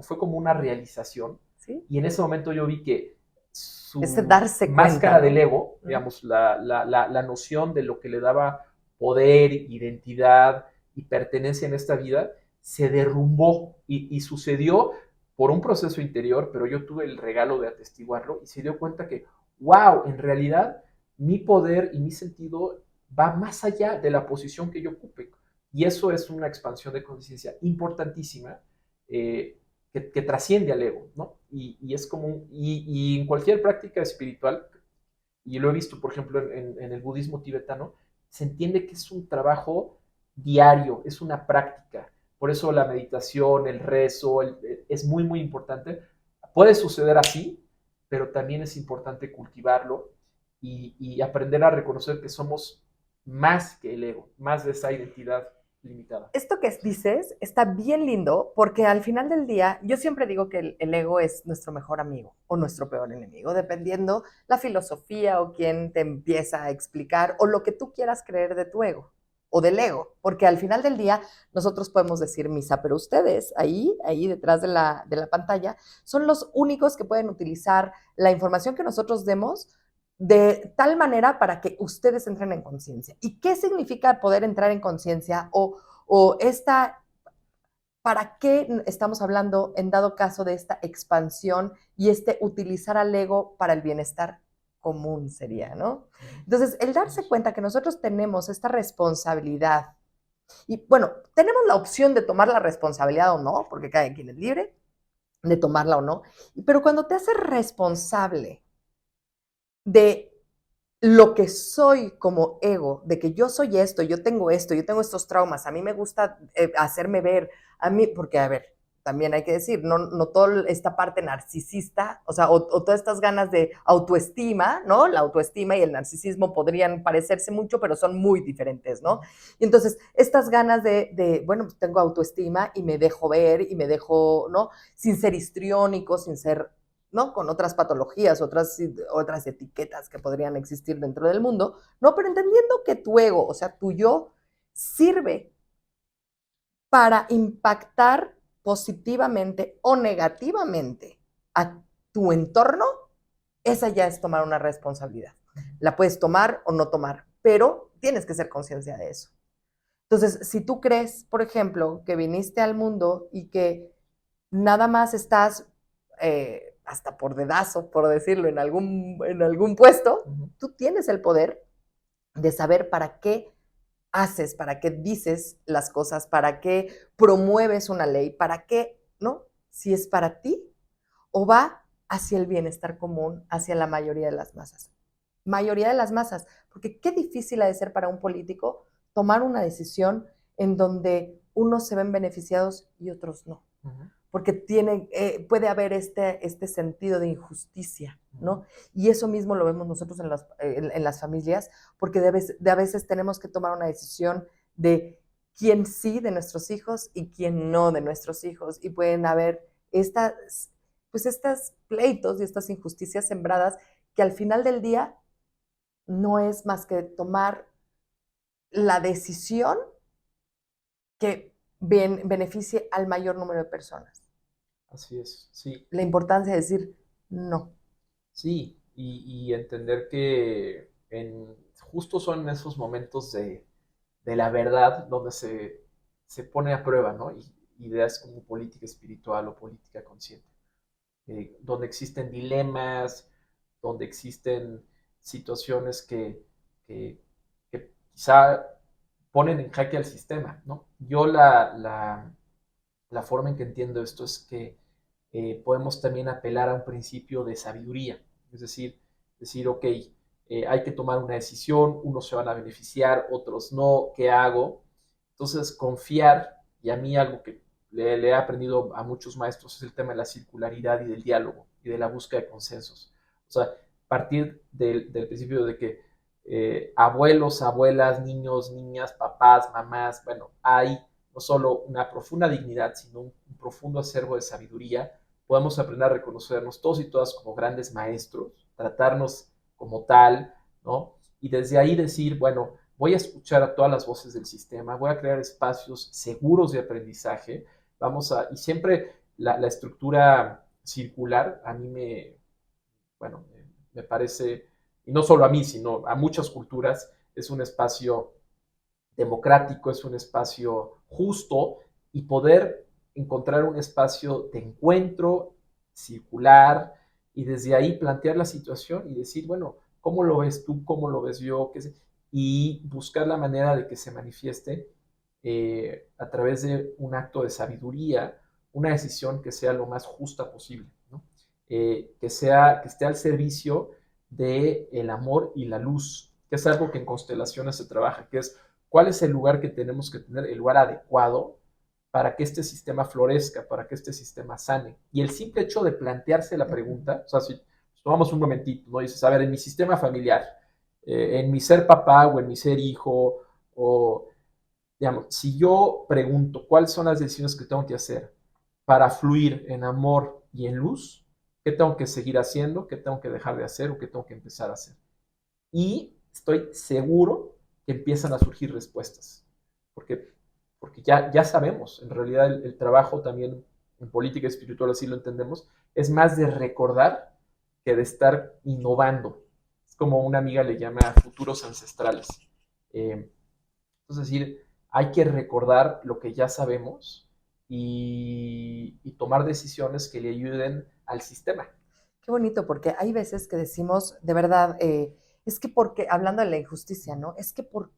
fue como una realización. ¿Sí? Y en ese momento yo vi que Ese su darse máscara cuenta, ¿no? del ego, digamos, la noción de lo que le daba poder, identidad y pertenencia en esta vida, se derrumbó y sucedió por un proceso interior, pero yo tuve el regalo de atestiguarlo y se dio cuenta que, wow, en realidad mi poder y mi sentido va más allá de la posición que yo ocupe. Y eso es una expansión de conciencia importantísima, que trasciende al ego, ¿no? Y es como, y en cualquier práctica espiritual, y lo he visto, por ejemplo, en el budismo tibetano, se entiende que es un trabajo diario, es una práctica. Por eso la meditación, el rezo, es muy, muy importante. Puede suceder así, pero también es importante cultivarlo y aprender a reconocer que somos más que el ego, más de esa identidad limitada. Esto que dices está bien lindo porque al final del día yo siempre digo que el ego es nuestro mejor amigo o nuestro peor enemigo, dependiendo la filosofía o quién te empieza a explicar o lo que tú quieras creer de tu ego o del ego, porque al final del día nosotros podemos decir misa, pero ustedes ahí detrás de la pantalla son los únicos que pueden utilizar la información que nosotros demos de tal manera para que ustedes entren en conciencia. ¿Y qué significa poder entrar en conciencia o esta, para qué estamos hablando en dado caso de esta expansión y este utilizar al ego para el bienestar común sería, ¿no? Entonces, el darse cuenta que nosotros tenemos esta responsabilidad y bueno, tenemos la opción de tomar la responsabilidad o no, porque cada quien es libre de tomarla o no, pero cuando te haces responsable de lo que soy como ego, de que yo soy esto, yo tengo estos traumas, a mí me gusta hacerme ver, a mí, porque a ver, también hay que decir, no toda esta parte narcisista, o sea, o todas estas ganas de autoestima, ¿no? La autoestima y el narcisismo podrían parecerse mucho, pero son muy diferentes, ¿no? Y entonces, estas ganas bueno, pues tengo autoestima y me dejo ver y me dejo, ¿no? Sin ser histriónico, sin ser, ¿no? Con otras patologías, otras etiquetas que podrían existir dentro del mundo, ¿no? Pero entendiendo que tu ego, o sea, tu yo, sirve para impactar positivamente o negativamente a tu entorno, esa ya es tomar una responsabilidad. La puedes tomar o no tomar, pero tienes que ser consciente de eso. Entonces, si tú crees, por ejemplo, que viniste al mundo y que nada más estás hasta por dedazo, por decirlo, en algún puesto, tú tienes el poder de saber para qué haces, para qué dices las cosas, para qué promueves una ley, para qué, ¿no? Si es para ti o va hacia el bienestar común, hacia la mayoría de las masas. Mayoría de las masas, porque qué difícil ha de ser para un político tomar una decisión en donde unos se ven beneficiados y otros no. Porque puede haber este sentido de injusticia, ¿no? Y eso mismo lo vemos nosotros en las familias, porque de a veces tenemos que tomar una decisión de quién sí de nuestros hijos y quién no de nuestros hijos, y pueden haber estas pleitos y estas injusticias sembradas que al final del día no es más que tomar la decisión que beneficie al mayor número de personas. Así es, sí. La importancia de decir no. Sí, y entender que justo son esos momentos de la verdad donde se pone a prueba, ¿no? Ideas como política espiritual o política consciente, donde existen dilemas, donde existen situaciones que quizá ponen en jaque al sistema, ¿no? Yo la forma en que entiendo esto es que podemos también apelar a un principio de sabiduría, es decir, ok, hay que tomar una decisión, unos se van a beneficiar, otros no, ¿qué hago? Entonces, confiar, y a mí algo que le he aprendido a muchos maestros es el tema de la circularidad y del diálogo y de la búsqueda de consensos. O sea, partir del principio de que abuelos, abuelas, niños, niñas, papás, mamás, bueno, hay no solo una profunda dignidad, sino un profundo acervo de sabiduría. Podemos aprender a reconocernos todos y todas como grandes maestros, tratarnos como tal, ¿no? Y desde ahí decir, bueno, voy a escuchar a todas las voces del sistema, voy a crear espacios seguros de aprendizaje, y siempre la estructura circular a mí bueno, me parece, y no solo a mí, sino a muchas culturas, es un espacio democrático, es un espacio justo y poder encontrar un espacio de encuentro circular y desde ahí plantear la situación y decir, bueno, ¿cómo lo ves tú? ¿Cómo lo ves yo? Y buscar la manera de que se manifieste a través de un acto de sabiduría, una decisión que sea lo más justa posible, ¿no? Que esté al servicio del amor y la luz, que es algo que en constelaciones se trabaja, que es cuál es el lugar que tenemos que tener, el lugar adecuado para que este sistema florezca, para que este sistema sane. Y el simple hecho de plantearse la pregunta, o sea, si tomamos un momentito, ¿no? Dices, a ver, en mi sistema familiar, en mi ser papá o en mi ser hijo, o digamos, si yo pregunto cuáles son las decisiones que tengo que hacer para fluir en amor y en luz, qué tengo que seguir haciendo, qué tengo que dejar de hacer o qué tengo que empezar a hacer. Y estoy seguro que empiezan a surgir respuestas, porque, porque ya sabemos, en realidad el trabajo también en política espiritual, así lo entendemos, es más de recordar que de estar innovando. Es como una amiga le llama futuros ancestrales. Es decir, hay que recordar lo que ya sabemos y tomar decisiones que le ayuden al sistema. Qué bonito, porque hay veces que decimos, de verdad, es que porque, hablando de la injusticia, ¿no? Es que ¿por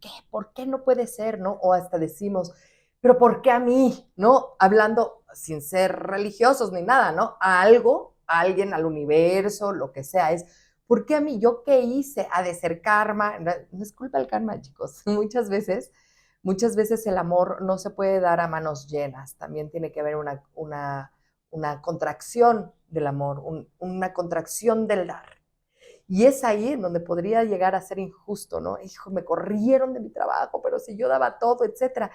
qué no puede ser, ¿no? O hasta decimos, pero ¿por qué a mí, ¿no? Hablando sin ser religiosos ni nada, ¿no? A algo, a alguien, al universo, lo que sea, es, ¿por qué a mí? ¿Yo qué hice? Ha de ser karma. No es culpa del karma, chicos. Muchas veces el amor no se puede dar a manos llenas. También tiene que haber una contracción del amor, una contracción del dar. Y es ahí en donde podría llegar a ser injusto, ¿no? Hijo, me corrieron de mi trabajo, pero si yo daba todo, etcétera.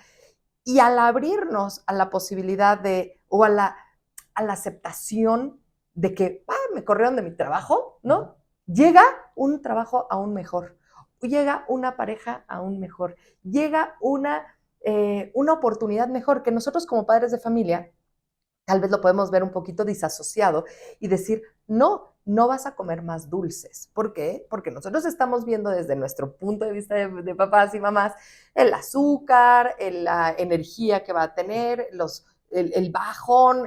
Y al abrirnos a la posibilidad de, o a la aceptación de que me corrieron de mi trabajo, ¿no? Llega un trabajo aún mejor, llega una pareja aún mejor, llega una oportunidad mejor que nosotros como padres de familia tal vez lo podemos ver un poquito disasociado y decir, no, no vas a comer más dulces. ¿Por qué? Porque nosotros estamos viendo desde nuestro punto de vista de papás y mamás el azúcar, la energía que va a tener, el bajón,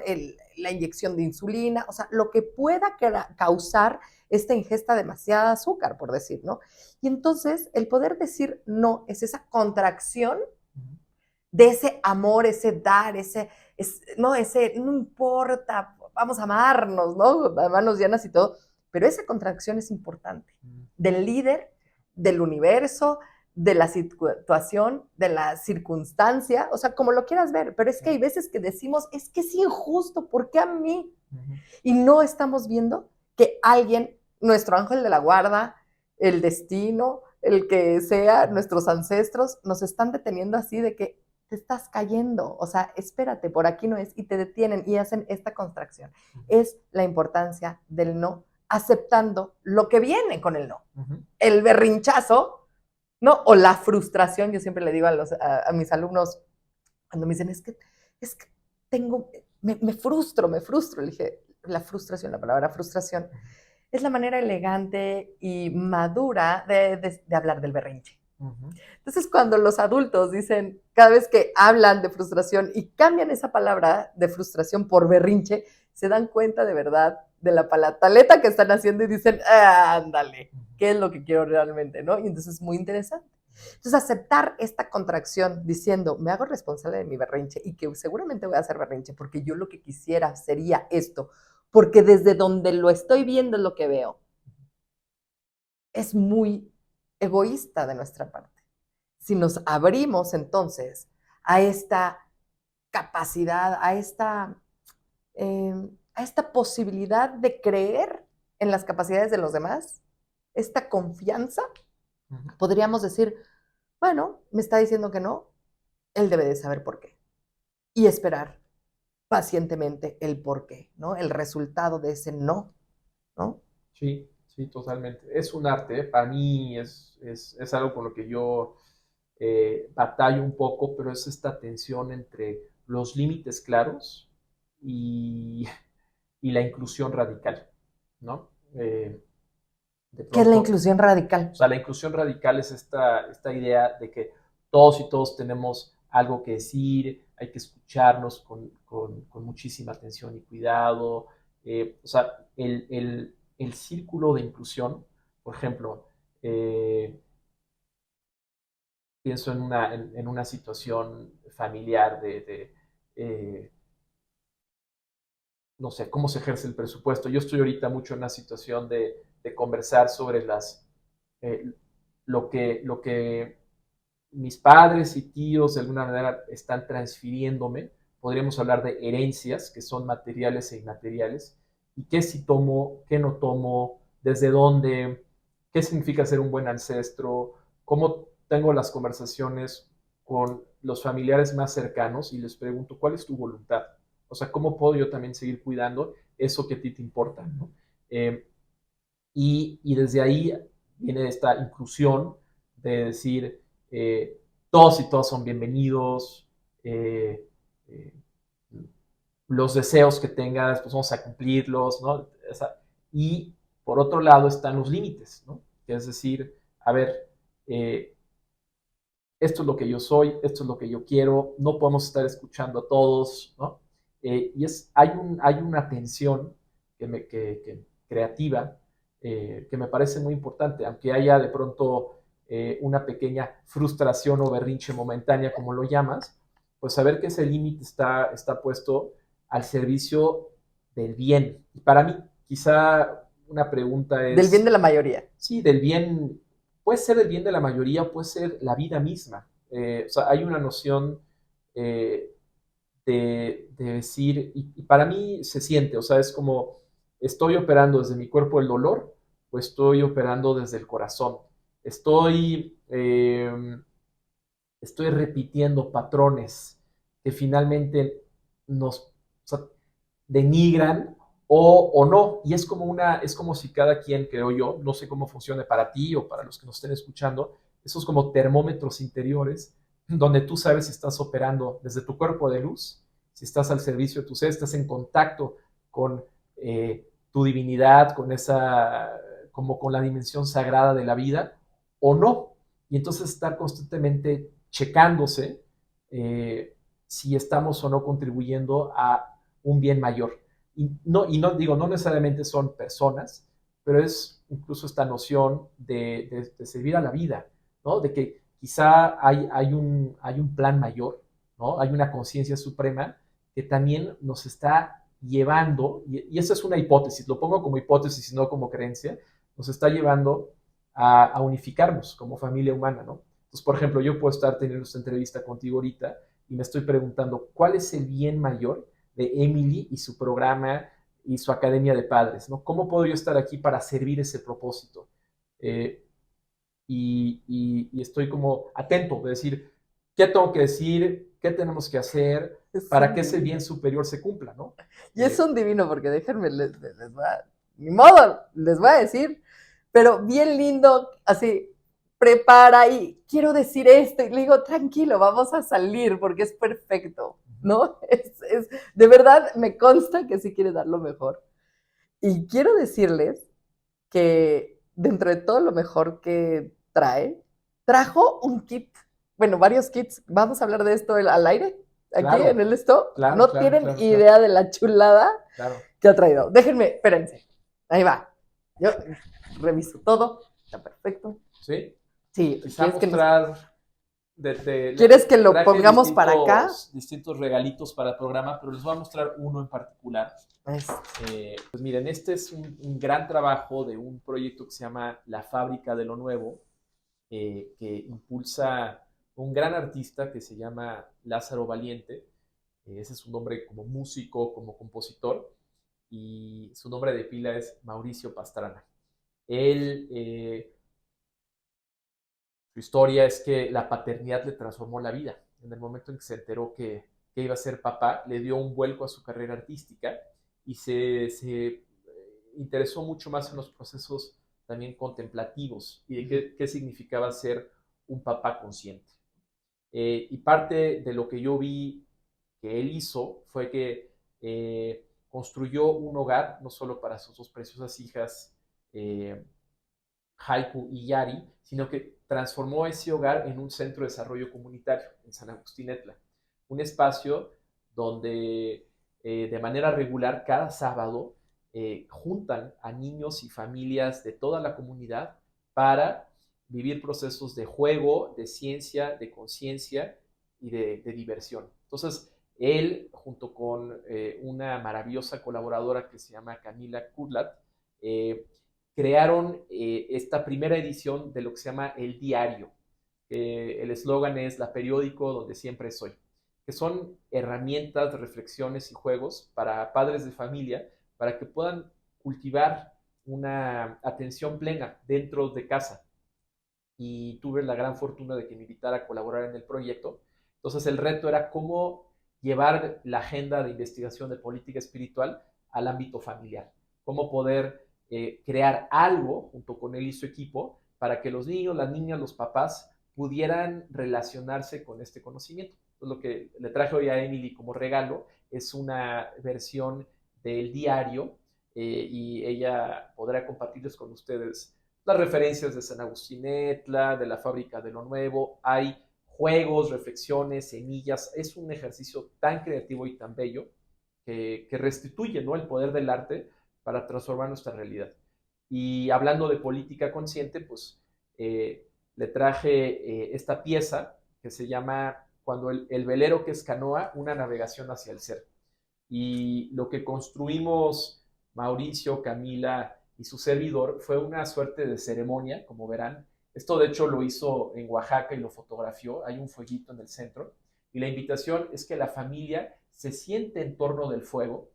la inyección de insulina, o sea, lo que pueda causar esta ingesta de demasiada azúcar, por decir, ¿no? Y entonces el poder decir no es esa contracción de ese amor, ese dar, no importa, vamos a amarnos, ¿no? A manos llenas y todo, pero esa contracción es importante, del líder, del universo, de la situación, de la circunstancia, o sea, como lo quieras ver, pero es que hay veces que decimos, es que es injusto, ¿por qué a mí? Y no estamos viendo que alguien, nuestro ángel de la guarda, el destino, el que sea, nuestros ancestros, nos están deteniendo así de que te estás cayendo, o sea, espérate, por aquí no es, y te detienen y hacen esta contracción. Es la importancia del no, aceptando lo que viene con el no. El berrinchazo, ¿no? O la frustración, yo siempre le digo a mis alumnos, cuando me dicen, es que me frustro, le dije, la frustración, la palabra frustración, es la manera elegante y madura de hablar del berrinche. Entonces, cuando los adultos dicen, cada vez que hablan de frustración y cambian esa palabra de frustración por berrinche, se dan cuenta de verdad de la pataleta que están haciendo y dicen, ándale, ¿qué es lo que quiero realmente? ¿No? Y entonces es muy interesante. Entonces, aceptar esta contracción diciendo, me hago responsable de mi berrinche y que seguramente voy a hacer berrinche porque yo lo que quisiera sería esto, porque desde donde lo estoy viendo es lo que veo. Es muy egoísta de nuestra parte. Si nos abrimos entonces a esta capacidad, a esta posibilidad de creer en las capacidades de los demás, esta confianza, podríamos decir, bueno, me está diciendo que no, él debe de saber por qué. Y esperar pacientemente el por qué, ¿no? El resultado de ese no, ¿no? Sí, sí, totalmente. Es un arte, ¿eh? Para mí es algo con lo que yo batallo un poco, pero es esta tensión entre los límites claros y, y la inclusión radical, ¿no? De ¿Qué es la pronto, inclusión radical? o sea, la inclusión radical es esta idea de que todos y todos tenemos algo que decir, hay que escucharnos con muchísima atención y cuidado. O sea, el círculo de inclusión, por ejemplo, pienso en una situación familiar eh, no sé, cómo se ejerce el presupuesto. Yo estoy ahorita mucho en una situación de conversar sobre eh, lo que mis padres y tíos de alguna manera están transfiriéndome. Podríamos hablar de herencias, que son materiales e inmateriales, y qué si tomo, qué no tomo, desde dónde, qué significa ser un buen ancestro, cómo tengo las conversaciones con los familiares más cercanos y les pregunto, ¿cuál es tu voluntad? O sea, ¿cómo puedo yo también seguir cuidando eso que a ti te importa, ¿no? Y desde ahí viene esta inclusión de decir, todos y todas son bienvenidos, eh, eh, los deseos que tengas, pues vamos a cumplirlos, ¿no? O sea, y por otro lado están los límites, ¿no? Que es decir, a ver, eh, esto es lo que yo soy, esto es lo que yo quiero, no podemos estar escuchando a todos, ¿no? Hay una tensión creativa que me parece muy importante, aunque haya de pronto una pequeña frustración o berrinche momentánea, como lo llamas, pues saber que ese límite está puesto al servicio del bien. Y para mí, quizá una pregunta Del bien es, de la mayoría. sí, del bien, puede ser el bien de la mayoría, puede ser la vida misma. O sea, hay una noción eh, de decir, y para mí se siente, o sea, es como, estoy operando desde mi cuerpo el dolor o estoy operando desde el corazón. Estoy, estoy repitiendo patrones que finalmente nos, o sea, denigran o no. Y es como si cada quien, creo yo, no sé cómo funcione para ti o para los que nos estén escuchando, esos como termómetros interiores, donde tú sabes si estás operando desde tu cuerpo de luz, si estás al servicio de tu ser, estás en contacto con tu divinidad, con esa, como con la dimensión sagrada de la vida, o no. Y entonces estar constantemente checándose si estamos o no contribuyendo a un bien mayor. Y no digo, no necesariamente son personas, pero es incluso esta noción de servir a la vida, ¿no? De que quizá hay un plan mayor, ¿no? Hay una conciencia suprema que también nos está llevando, y esa es una hipótesis, lo pongo como hipótesis y no como creencia, nos está llevando a unificarnos como familia humana, ¿no? Entonces, por ejemplo, yo puedo estar teniendo esta entrevista contigo ahorita y me estoy preguntando, ¿cuál es el bien mayor de Emily y su programa y su academia de padres, ¿no? ¿Cómo puedo yo estar aquí para servir ese propósito? Eh, y estoy como atento de decir, ¿qué tengo que decir? ¿Qué tenemos que hacer para que ese bien superior se cumpla, ¿no? Y es un divino, porque déjenme, les voy a, ni modo, les voy a decir, pero bien lindo, así, prepara y quiero decir esto, y le digo, tranquilo, vamos a salir, porque es perfecto, ¿no? De verdad, me consta que sí quiere dar lo mejor. Y quiero decirles que dentro de todo lo mejor que trae, trajo un kit, bueno, varios kits, vamos a hablar de esto al aire, aquí en Claro, el esto, claro, no claro, tienen claro, claro, idea de la chulada claro. que ha traído. Déjenme, espérense, ahí va. Yo reviso todo, está perfecto. ¿Sí? Sí, Quizá mostrar ¿quieres que lo traje pongamos para acá? distintos regalitos para el programa, pero les voy a mostrar uno en particular. Este. Pues miren, este es un gran trabajo de un proyecto que se llama La Fábrica de lo Nuevo, que impulsa un gran artista que se llama Lázaro Valiente. Ese es su nombre como músico, como compositor, y su nombre de pila es Mauricio Pastrana. Él, su historia es que la paternidad le transformó la vida. En el momento en que se enteró que iba a ser papá, le dio un vuelco a su carrera artística y se interesó mucho más en los procesos también contemplativos y de qué significaba ser un papá consciente. Y parte de lo que yo vi que él hizo fue que construyó un hogar, no solo para sus dos preciosas hijas, eh, Haiku y Yari, sino que transformó ese hogar en un centro de desarrollo comunitario en San Agustín Etla. Un espacio donde de manera regular cada sábado juntan a niños y familias de toda la comunidad para vivir procesos de juego, de ciencia, de conciencia y de diversión. Entonces, él, junto con una maravillosa colaboradora que se llama Camila Kurlat, crearon esta primera edición de lo que se llama El Diario. El eslogan es La periódico donde siempre soy, que son herramientas, reflexiones y juegos para padres de familia para que puedan cultivar una atención plena dentro de casa. y tuve la gran fortuna de que me invitara a colaborar en el proyecto. Entonces el reto era cómo llevar la agenda de investigación de política espiritual al ámbito familiar, cómo poder crear algo junto con él y su equipo para que los niños, las niñas, los papás pudieran relacionarse con este conocimiento. Entonces, lo que le traje hoy a Emily como regalo es una versión del diario y ella podrá compartirles con ustedes las referencias de San Agustín Etla, de la Fábrica de lo Nuevo. Hay juegos, reflexiones, semillas. Es un ejercicio tan creativo y tan bello que restituye, ¿no?, el poder del arte para transformar nuestra realidad. Y hablando de política consciente, pues le traje esta pieza que se llama Cuando el velero que es canoa, una navegación hacia el ser. Y lo que construimos Mauricio, Camila y su servidor fue una suerte de ceremonia, como verán. Esto de hecho lo hizo en Oaxaca y lo fotografió. Hay un fueguito en el centro. Y la invitación es que la familia se siente en torno del fuego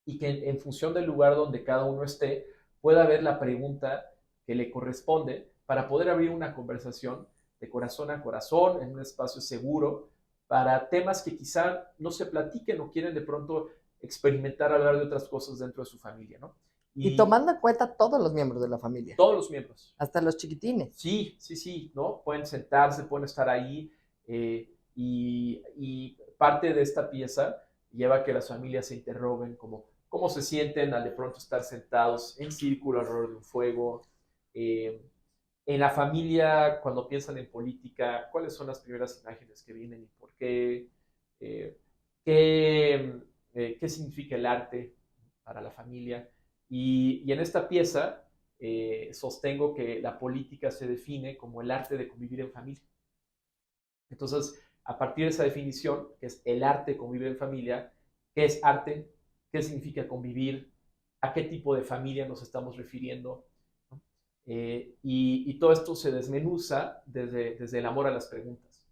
y que en función del lugar donde cada uno esté, pueda ver la pregunta que le corresponde para poder abrir una conversación de corazón a corazón, en un espacio seguro, para temas que quizá no se platiquen o quieren de pronto experimentar hablar de otras cosas dentro de su familia, ¿no? Y tomando en cuenta todos los miembros de la familia. Todos los miembros. Hasta los chiquitines. Sí, sí, sí, ¿no? Pueden sentarse, pueden estar ahí y parte de esta pieza lleva a que las familias se interroguen como cómo se sienten al de pronto estar sentados en círculo alrededor de un fuego. En la familia, cuando piensan en política, ¿cuáles son las primeras imágenes que vienen y por qué? Eh, ¿Qué significa el arte para la familia? Y en esta pieza sostengo que la política se define como el arte de convivir en familia. Entonces, a partir de esa definición, que es el arte de convivir en familia, ¿qué es arte? ¿Qué significa convivir? ¿A qué tipo de familia nos estamos refiriendo? ¿No? Y todo esto se desmenuza desde el amor a las preguntas.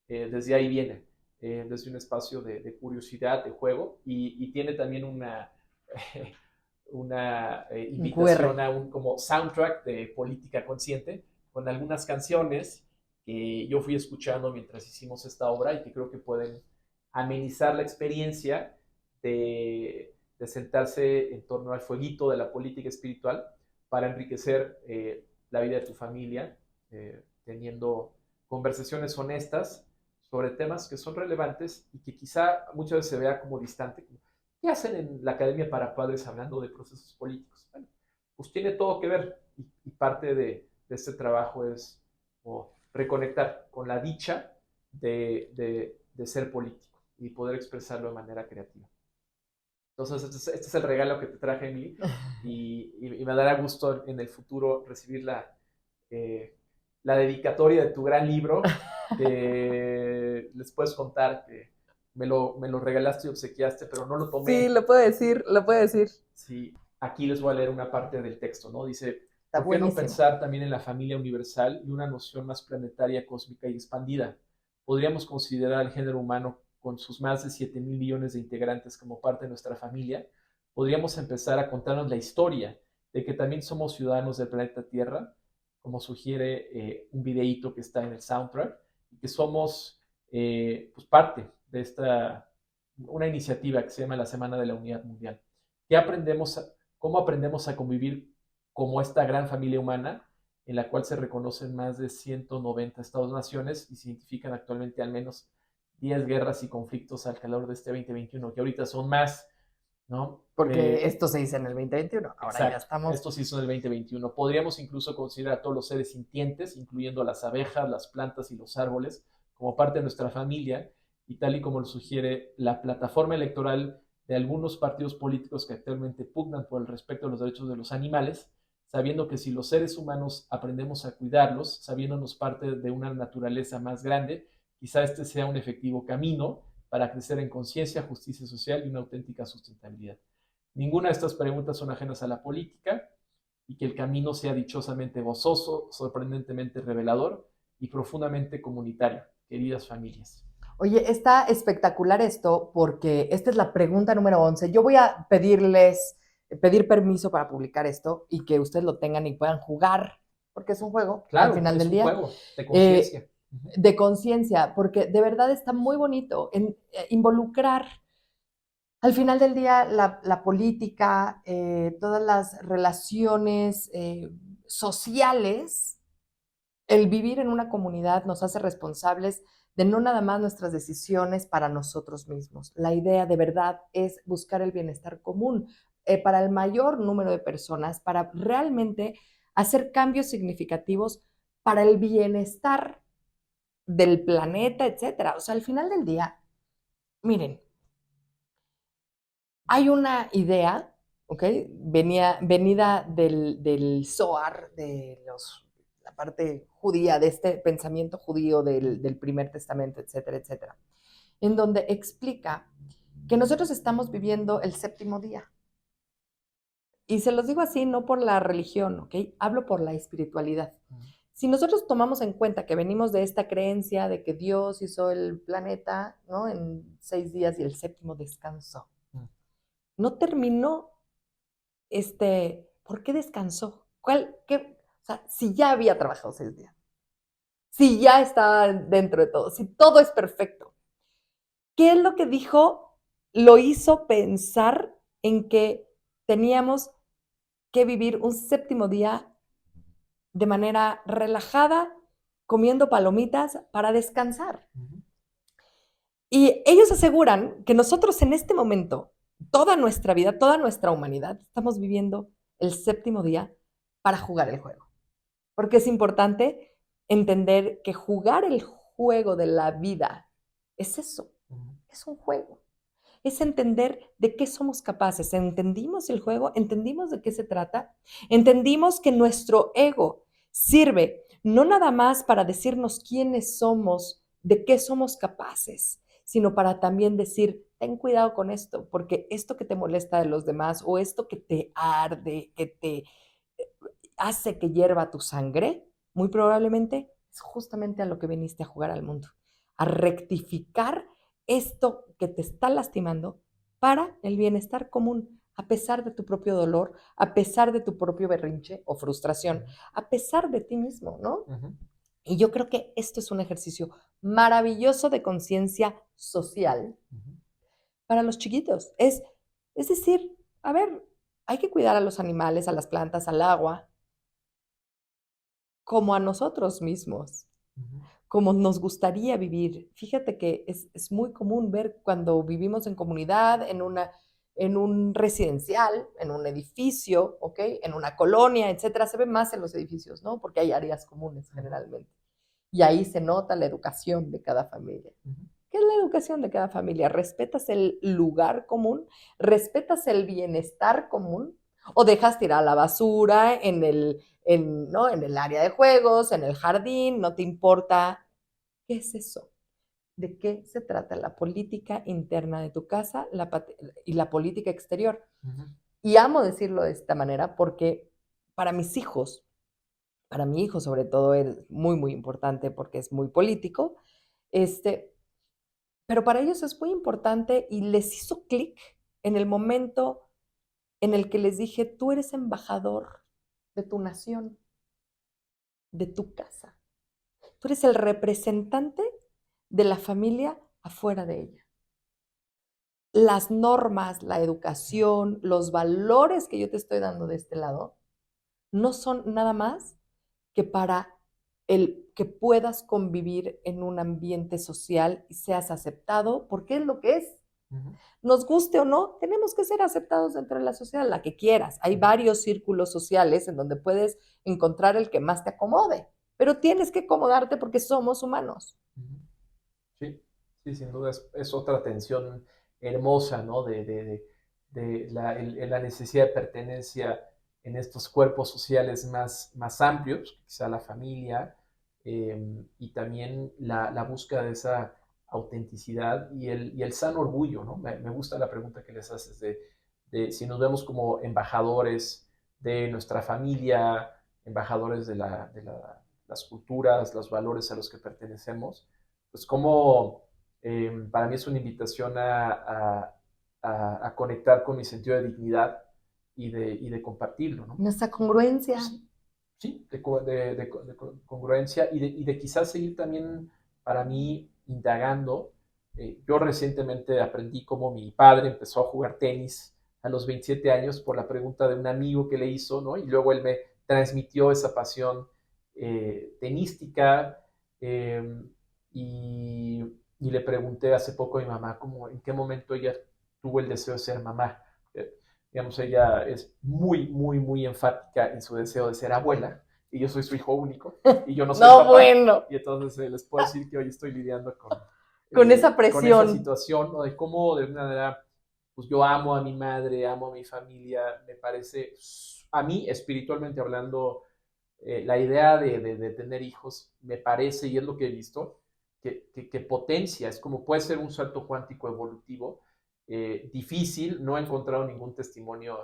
Desde ahí viene, desde un espacio de curiosidad, de juego, y tiene también una invitación a un como soundtrack de política consciente con algunas canciones que yo fui escuchando mientras hicimos esta obra y que creo que pueden amenizar la experiencia de sentarse en torno al fueguito de la política espiritual para enriquecer la vida de tu familia, teniendo conversaciones honestas sobre temas que son relevantes y que quizá muchas veces se vea como distante. ¿Qué hacen en la Academia para Padres hablando de procesos políticos? Bueno, pues tiene todo que ver y parte de este trabajo es reconectar con la dicha de ser político y poder expresarlo de manera creativa. Entonces, este es el regalo que te traje, Emily, y me dará gusto en el futuro recibir la dedicatoria de tu gran libro, que les puedes contar que me lo regalaste y obsequiaste, pero no lo tomé. Sí, lo puedo decir, lo puedo decir. Sí, aquí les voy a leer una parte del texto, ¿no? Dice, Está ¿por qué no buenísimo. pensar también en la familia universal y una noción más planetaria, cósmica y expandida? Podríamos considerar al género humano con sus más de 7,000 millones de integrantes como parte de nuestra familia. Podríamos empezar a contarnos la historia de que también somos ciudadanos del planeta Tierra, como sugiere un videíto que está en el soundtrack, y que somos pues parte de una iniciativa que se llama la Semana de la Unidad Mundial. ¿Cómo aprendemos a convivir como esta gran familia humana en la cual se reconocen más de 190 estados-naciones y se identifican actualmente al menos 10 guerras y conflictos al calor de este 2021, que ahorita son más, ¿no? Porque esto se dice en el 2021, ahora exacto, ya estamos... Esto se hizo en el 2021. Podríamos incluso considerar a todos los seres sintientes, incluyendo las abejas, las plantas y los árboles, como parte de nuestra familia, y tal y como lo sugiere la plataforma electoral de algunos partidos políticos que actualmente pugnan por el respeto a los derechos de los animales, sabiendo que si los seres humanos aprendemos a cuidarlos, sabiéndonos parte de una naturaleza más grande, quizá este sea un efectivo camino para crecer en conciencia, justicia social y una auténtica sustentabilidad. Ninguna de estas preguntas son ajenas a la política y que el camino sea dichosamente gozoso, sorprendentemente revelador y profundamente comunitario, queridas familias. Oye, está espectacular esto porque esta es la pregunta número 11. Yo voy a pedir permiso para publicar esto y que ustedes lo tengan y puedan jugar porque es un juego al Claro, final es del un día. juego de conciencia. De conciencia, porque de verdad está muy bonito en involucrar al final del día la política, todas las relaciones sociales. El vivir en una comunidad nos hace responsables de no nada más nuestras decisiones para nosotros mismos. La idea de verdad es buscar el bienestar común para el mayor número de personas, para realmente hacer cambios significativos para el bienestar del planeta, etcétera. O sea, al final del día, miren, hay una idea, ¿ok? Venida del Zohar, la parte judía, de este pensamiento judío del primer testamento, etcétera, etcétera, en donde explica que nosotros estamos viviendo el séptimo día. Y se los digo así, no por la religión, ¿ok? Hablo por la espiritualidad. Si nosotros tomamos en cuenta que venimos de esta creencia de que Dios hizo el planeta, ¿no? En 6 días y el séptimo descansó. No terminó, ¿por qué descansó? O sea, si ya había trabajado 6 días, si ya estaba dentro de todo, si todo es perfecto, ¿qué es lo que dijo? Lo hizo pensar en que teníamos que vivir un séptimo día de manera relajada, comiendo palomitas para descansar. Y ellos aseguran que nosotros en este momento, toda nuestra vida, toda nuestra humanidad, estamos viviendo el séptimo día para jugar el juego. Porque es importante entender que jugar el juego de la vida es eso, es un juego. Es entender de qué somos capaces. Entendimos el juego, entendimos de qué se trata, entendimos que nuestro ego sirve no nada más para decirnos quiénes somos, de qué somos capaces, sino para también decir, ten cuidado con esto, porque esto que te molesta de los demás o esto que te arde, que te hace que hierva tu sangre, muy probablemente es justamente a lo que viniste a jugar al mundo, a rectificar esto que te está lastimando para el bienestar común, a pesar de tu propio dolor, a pesar de tu propio berrinche o frustración, a pesar de ti mismo, ¿no? Y yo creo que esto es un ejercicio maravilloso de conciencia social para los chiquitos. Es decir, a ver, hay que cuidar a los animales, a las plantas, al agua, como a nosotros mismos, como nos gustaría vivir. Fíjate que es muy común ver cuando vivimos en comunidad, en un residencial, en un edificio, ¿ok? En una colonia, etcétera. Se ve más en los edificios, ¿no? Porque hay áreas comunes generalmente. Y ahí se nota la educación de cada familia. ¿Qué es la educación de cada familia? ¿Respetas el lugar común? ¿Respetas el bienestar común? ¿O dejas tirar la basura ¿no? En el área de juegos, en el jardín? ¿No te importa? ¿Qué es eso? ¿De qué se trata la política interna de tu casa y la política exterior? Y amo decirlo de esta manera porque para mis hijos, para mi hijo sobre todo, es muy, muy importante porque es muy político, pero para ellos es muy importante y les hizo clic en el momento en el que les dije, tú eres embajador de tu nación, de tu casa. Tú eres el representante de la familia afuera de ella. Las normas, la educación, los valores que yo te estoy dando de este lado, no son nada más que para el que puedas convivir en un ambiente social y seas aceptado, porque es lo que es. Nos guste o no, tenemos que ser aceptados dentro de la sociedad, la que quieras. Hay varios círculos sociales en donde puedes encontrar el que más te acomode, pero tienes que acomodarte porque somos humanos. Sí, sí, sin duda es otra tensión hermosa, ¿no? De la necesidad de pertenencia en estos cuerpos sociales más amplios, quizá la familia, y también la búsqueda de esa autenticidad y el sano orgullo, ¿no? Me gusta la pregunta que les haces de si nos vemos como embajadores de nuestra familia, embajadores las culturas, los valores a los que pertenecemos, pues como para mí es una invitación a conectar con mi sentido de dignidad y de compartirlo, ¿no? Nuestra congruencia. Sí. sí, de congruencia y de quizás seguir también para mí indagando. Yo recientemente aprendí cómo mi padre empezó a jugar tenis a los 27 años por la pregunta de un amigo que le hizo, ¿no? Y luego él me transmitió esa pasión tenística eh, y, y, le pregunté hace poco a mi mamá cómo, en qué momento ella tuvo el deseo de ser mamá. Digamos, ella es muy, muy, muy enfática en su deseo de ser abuela, y yo soy su hijo único, y yo no soy No, papá, bueno, y entonces les puedo decir que hoy estoy lidiando con esa con esa presión. situación, ¿no? De cómo de una manera, pues yo amo a mi madre, amo a mi familia, me parece, a mí espiritualmente hablando, la idea de tener hijos me parece, y es lo que he visto, que potencia, es como puede ser un salto cuántico evolutivo, difícil, no he encontrado ningún testimonio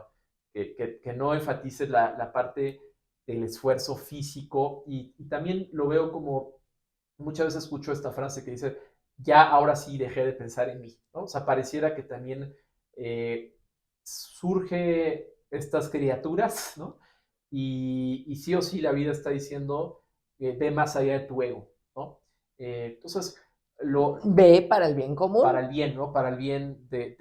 que no enfatice la parte del esfuerzo físico y también lo veo como, muchas veces escucho esta frase que dice, ya ahora sí dejé de pensar en mí, ¿no? O sea, pareciera que también surge estas criaturas, ¿no? Y sí o sí la vida está diciendo, ve más allá de tu ego, ¿no? Entonces, Ve para el bien para común. el bien, ¿no? Para el bien de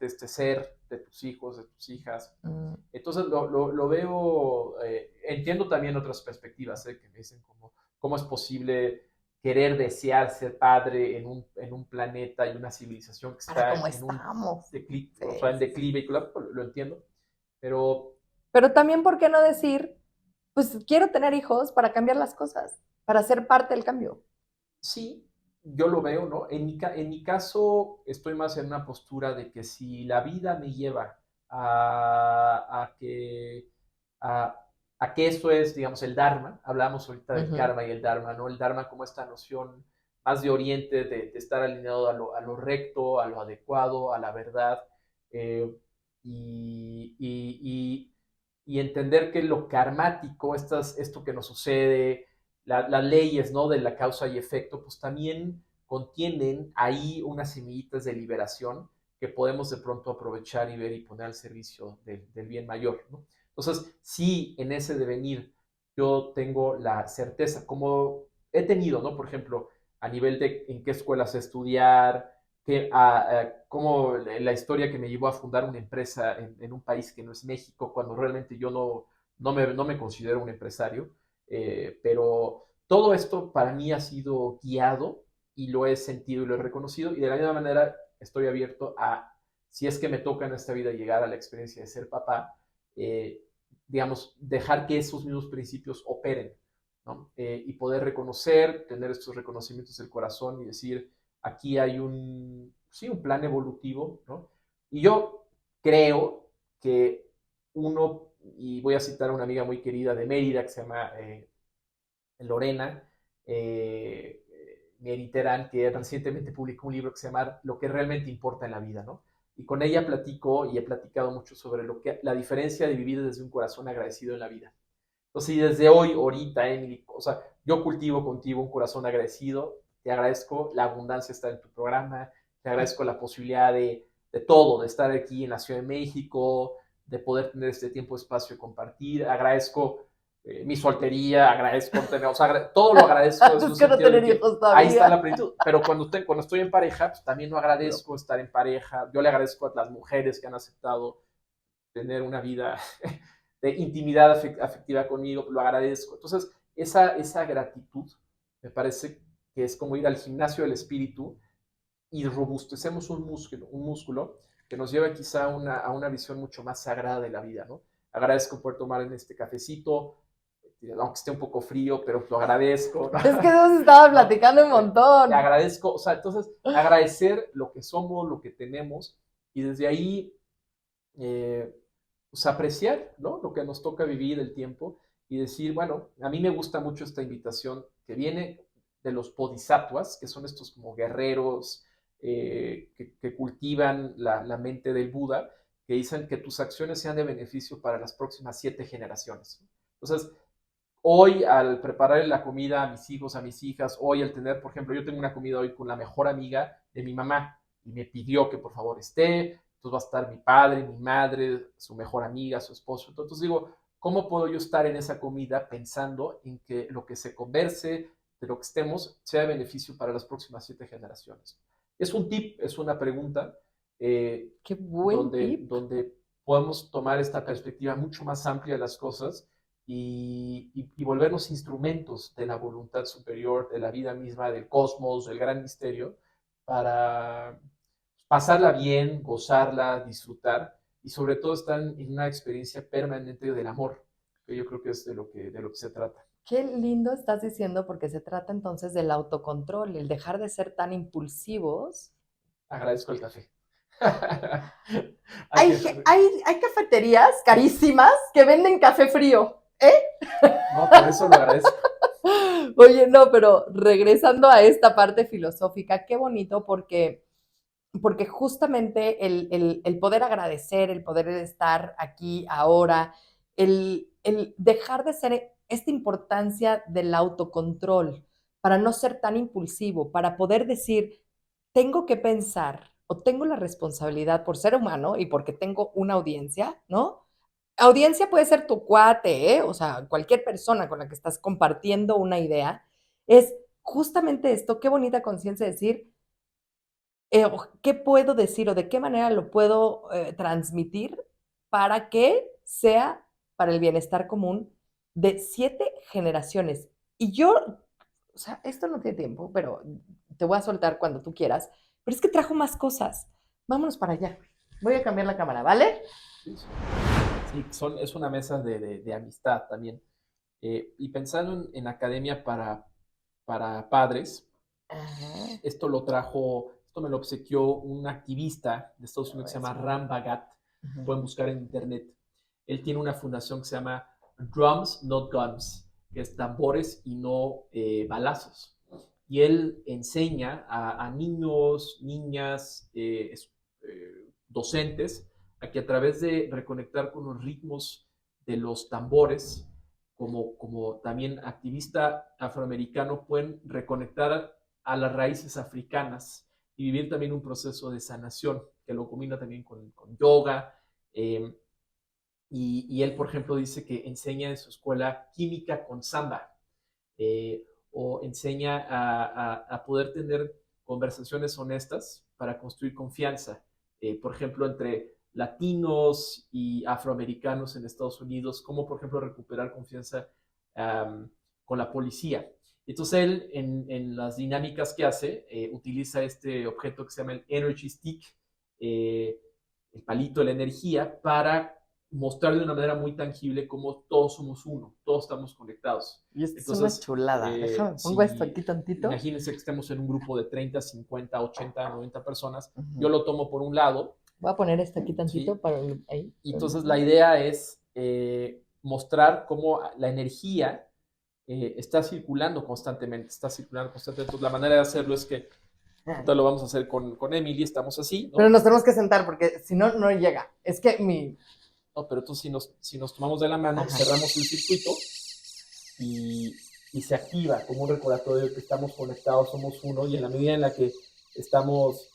este ser, de tus hijos, de tus hijas. Mm. Entonces lo veo, entiendo también otras perspectivas, que me dicen cómo es posible querer desear ser padre en un planeta y una civilización que Para está cómo en un estamos. declive, Sí, o sea, en sí, sí. declive, y claro, lo entiendo, pero Pero también, ¿por qué no decir, pues quiero tener hijos para cambiar las cosas, para ser parte del cambio? sí, yo lo veo, ¿no? En mi caso, estoy más en una postura de que si la vida me lleva a que, a, a que esto es, digamos, el Dharma, hablamos ahorita del Ujú. karma y el Dharma, ¿no? El Dharma como esta noción más de oriente, de estar alineado a lo recto, a lo adecuado, a la verdad, eh, y, y, y, y entender que lo karmático, esto que nos sucede, las leyes, ¿no? De la causa y efecto, pues también contienen ahí unas semillitas de liberación que podemos de pronto aprovechar y ver y poner al servicio del bien mayor, ¿no? Entonces, sí, en ese devenir yo tengo la certeza, como he tenido, ¿no? Por ejemplo, a nivel de en qué escuelas estudiar, cómo la historia que me llevó a fundar una empresa en un país que no es México, cuando realmente yo no me considero un empresario, pero todo esto para mí ha sido guiado y lo he sentido y lo he reconocido, y de la misma manera estoy abierto a, si es que me toca en esta vida llegar a la experiencia de ser papá, eh, digamos, dejar que esos mismos principios operen, ¿no? Y poder reconocer, tener estos reconocimientos del corazón y decir, aquí hay sí, un plan evolutivo, ¿no? Y yo creo que uno, y voy a citar a una amiga muy querida de Mérida que se llama Lorena Meriterán, que recientemente publicó un libro que se llama Lo que realmente importa en la vida, ¿no? Y con ella platico y he platicado mucho sobre la diferencia de vivir desde un corazón agradecido en la vida. Entonces, y desde hoy, ahorita, Emily, o sea, yo cultivo contigo un corazón agradecido, te agradezco la abundancia de estar en tu programa, te agradezco la posibilidad de todo, de estar aquí en la Ciudad de México, de poder tener este tiempo, espacio, compartir, agradezco mi soltería, agradezco tener, o sea, todo lo agradezco, es un Es que no sentido de tener que hijos ahí está la todavía. plenitud, pero cuando estoy en pareja, pues también no No. agradezco estar en pareja, yo le agradezco a las mujeres que han aceptado tener una vida de intimidad afectiva conmigo, lo agradezco. Entonces, esa gratitud me parece que es como ir al gimnasio del espíritu y robustecemos un músculo que nos lleva quizá a una visión mucho más sagrada de la vida, ¿no? Agradezco poder tomar en este cafecito, aunque esté un poco frío, pero lo agradezco, ¿no? Es que hemos estado ¿No? platicando un montón. Agradezco, o sea, entonces agradecer lo que somos, lo que tenemos, y desde ahí pues apreciar, ¿no? Lo que nos toca vivir, el tiempo, y decir, bueno, a mí me gusta mucho esta invitación que viene de los bodhisattvas, que son estos como guerreros que cultivan la mente del Buda, que dicen que tus acciones sean de beneficio para las próximas 7 generaciones. Entonces, hoy al preparar la comida a mis hijos, a mis hijas, hoy al tener, por ejemplo, yo tengo una comida hoy con la mejor amiga de mi mamá y me pidió que por favor esté, entonces va a estar mi padre, mi madre, su mejor amiga, su esposo. Entonces digo, ¿cómo puedo yo estar en esa comida pensando en que lo que se converse, de lo que estemos, sea de beneficio para las próximas 7 generaciones? Es un tip, es una pregunta Qué buen tip. donde podemos tomar esta perspectiva mucho más amplia de las cosas y volvernos instrumentos de la voluntad superior, de la vida misma, del cosmos, del gran misterio, para pasarla bien, gozarla, disfrutar y sobre todo estar en una experiencia permanente del amor, que yo creo que es de lo que se trata. Qué lindo estás diciendo porque se trata entonces del autocontrol, el dejar de ser tan impulsivos. Agradezco el café. Hay Hay, que, hay cafeterías carísimas que venden café frío, ¿eh? no, por eso lo agradezco. Oye, no, pero regresando a esta parte filosófica, qué bonito porque justamente el poder agradecer, el poder estar aquí ahora, el dejar de ser esta importancia del autocontrol para no ser tan impulsivo, para poder decir, tengo que pensar o tengo la responsabilidad por ser humano y porque tengo una audiencia, ¿no? Audiencia puede ser tu cuate, ¿eh? O sea, cualquier persona con la que estás compartiendo una idea, es justamente esto, qué bonita conciencia decir, qué puedo decir o de qué manera lo puedo transmitir para que sea para el bienestar común de 7 generaciones. Y yo, o sea, esto no tiene tiempo, pero te voy a soltar cuando tú quieras, pero es que trajo más cosas. Vámonos para allá. Voy a cambiar la cámara, ¿vale? Sí, sí, es una mesa de amistad también. Y pensando en academia para padres, Ajá. esto me lo obsequió un activista de Estados Unidos que se llama Ram Bhagat, pueden buscar en internet. Él tiene una fundación que se llama Drums Not Guns, que es tambores y no balazos. Y él enseña a niños, niñas, docentes, a que a través de reconectar con los ritmos de los tambores, como también activista afroamericano, pueden reconectar a las raíces africanas y vivir también un proceso de sanación, que lo combina también con yoga. Y él, por ejemplo, dice que enseña en su escuela química con samba, o enseña a poder tener conversaciones honestas para construir confianza, por ejemplo, entre latinos y afroamericanos en Estados Unidos, como por ejemplo recuperar confianza con la policía. Entonces él en las dinámicas que hace utiliza este objeto que se llama el Energy Stick, el palito de la energía, para mostrar de una manera muy tangible cómo todos somos uno, todos estamos conectados. Y esto es una Entonces, chulada. Déjame, pongo esto aquí tantito. imagínense que estemos en un grupo de 30, 50, 80, 90 personas, yo Uh-huh. lo tomo por un lado. Voy a poner esto aquí tantito ¿Sí? para ahí. Y entonces la idea es mostrar cómo la energía está circulando constantemente, está circulando constantemente. Entonces la manera de hacerlo es que ahorita lo vamos a hacer con Emily, estamos así, ¿no? Pero nos tenemos que sentar porque si no, no llega. Es que mi... No, pero entonces si nos tomamos de la mano, ajá, cerramos el circuito y se activa como un recordatorio de que estamos conectados, somos uno, y en la medida en la que estamos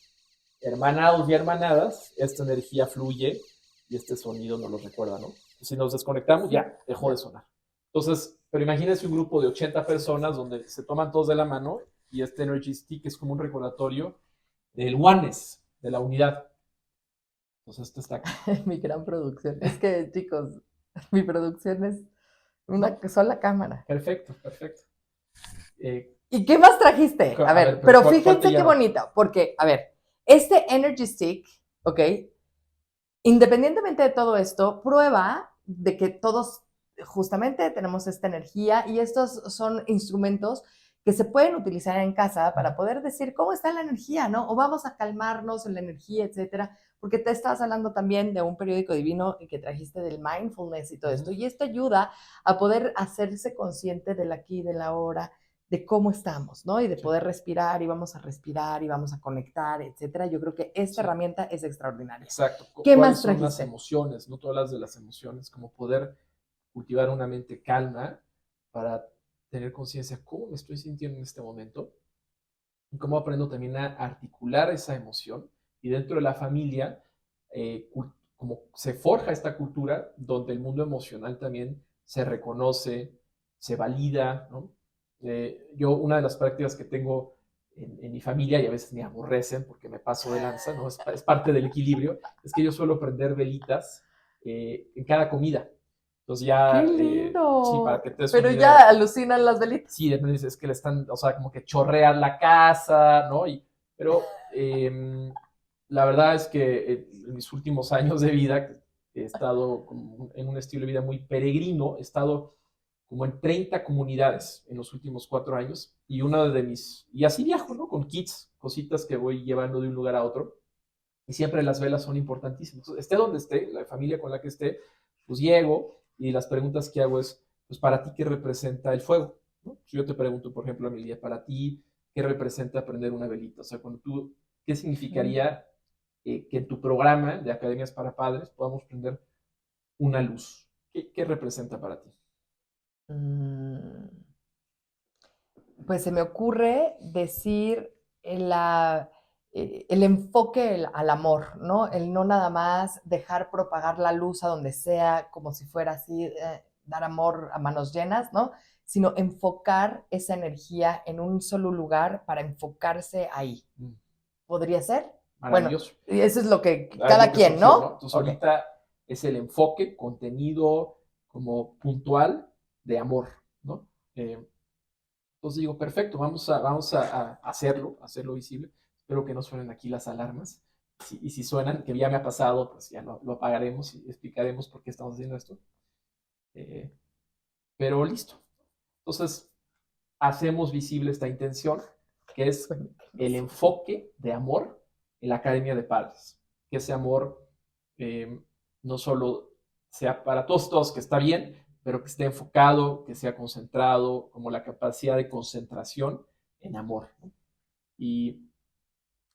hermanados y hermanadas, esta energía fluye y este sonido nos lo recuerda, ¿no? Si nos desconectamos, ya, dejó de sonar. Entonces, pero imagínense un grupo de 80 personas donde se toman todos de la mano y este Energy Stick es como un recordatorio del oneness, de la unidad. Entonces, esto está aquí. Mi gran producción. Es que, chicos, mi producción es una sola cámara. Perfecto, perfecto. ¿Y qué más trajiste? A ver, pero fíjense qué bonito, porque, a ver, este Energy Stick, ¿ok? Independientemente de todo esto, prueba de que todos justamente tenemos esta energía y estos son instrumentos que se pueden utilizar en casa para poder decir cómo está la energía, ¿no? O vamos a calmarnos en la energía, etcétera, porque te estabas hablando también de un periódico divino que trajiste del mindfulness y todo esto, y esto ayuda a poder hacerse consciente del aquí y del ahora, de cómo estamos, ¿no? Y de poder respirar y vamos a conectar, etcétera. Yo creo que esta herramienta es extraordinaria. Exacto. ¿Qué ¿Cuáles más son trajiste? las emociones? No todas las de las emociones, como poder cultivar una mente calma para tener conciencia de cómo me estoy sintiendo en este momento y cómo aprendo también a articular esa emoción y dentro de la familia como se forja esta cultura donde el mundo emocional también se reconoce, se valida, ¿no? Yo, una de las prácticas que tengo en mi familia, y a veces me aborrecen porque me paso de lanza, ¿no? Es parte del equilibrio, es que yo suelo prender velitas en cada comida. Entonces ¡Qué ya, sí, para lindo! que te des Pero una idea, ya alucinan las velitas. sí, es que le están, o sea, como que chorrean la casa, ¿no? Pero la verdad es que en mis últimos años de vida he estado en un estilo de vida muy peregrino, he estado como en 30 comunidades en los últimos 4 años y una de y así viajo, ¿no? Con kits, cositas que voy llevando de un lugar a otro y siempre las velas son importantísimas. Entonces, esté donde esté, la familia con la que esté, pues llego y las preguntas que hago es, pues para ti, ¿qué representa el fuego? ¿No? Si yo te pregunto, por ejemplo, Amelia, para ti, ¿qué representa prender una velita? O sea, cuando tú, ¿qué significaría que en tu programa de Academias para Padres podamos prender una luz? ¿Qué representa para ti? Mm, Pues se me ocurre decir el enfoque al amor, ¿no? El no nada más dejar propagar la luz a donde sea, como si fuera así, dar amor a manos llenas, ¿no? Sino enfocar esa energía en un solo lugar para enfocarse ahí. Mm, ¿Podría ser? Bueno, Maravilloso. eso es lo que Es lo cada que quien, surgió, ¿no? ¿no? Entonces Ok. ahorita es el enfoque, contenido como puntual de amor, ¿no? Entonces digo, perfecto, vamos a hacerlo visible. Espero que no suenen aquí las alarmas. Y si suenan, que ya me ha pasado, pues ya lo apagaremos y explicaremos por qué estamos haciendo esto. Eh, pero listo. Entonces, hacemos visible esta intención, que es el enfoque de amor en la Academia de Padres. Que ese amor no solo sea para todos, que está bien, pero que esté enfocado, que sea concentrado, como la capacidad de concentración en amor, ¿no? Y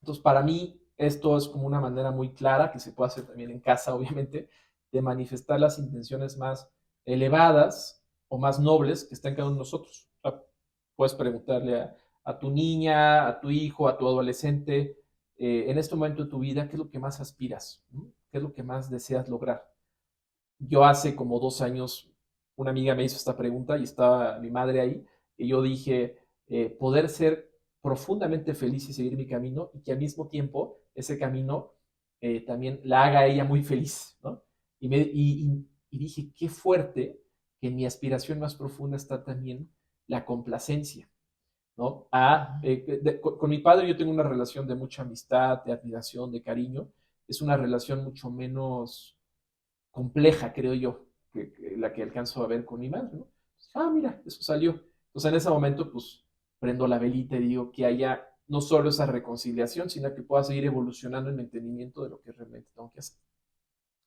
entonces para mí esto es como una manera muy clara, que se puede hacer también en casa, obviamente, de manifestar las intenciones más elevadas o más nobles que está en cada uno de nosotros. O sea, puedes preguntarle a tu niña, a tu hijo, a tu adolescente, en este momento de tu vida, ¿qué es lo que más aspiras? ¿No? ¿Qué es lo que más deseas lograr? Yo hace como 2 años, una amiga me hizo esta pregunta y estaba mi madre ahí, y yo dije, poder ser profundamente feliz y seguir mi camino, y que al mismo tiempo ese camino también la haga a ella muy feliz, ¿no? Y dije, qué fuerte que en mi aspiración más profunda está también la complacencia, ¿no? Con mi padre yo tengo una relación de mucha amistad, de admiración, de cariño. Es una relación mucho menos compleja, creo yo, que la que alcanzo a ver con mi madre, ¿no? Mira, eso salió. Entonces en ese momento, pues, prendo la velita y digo que haya no solo esa reconciliación, sino que pueda seguir evolucionando en mi entendimiento de lo que realmente tengo que hacer.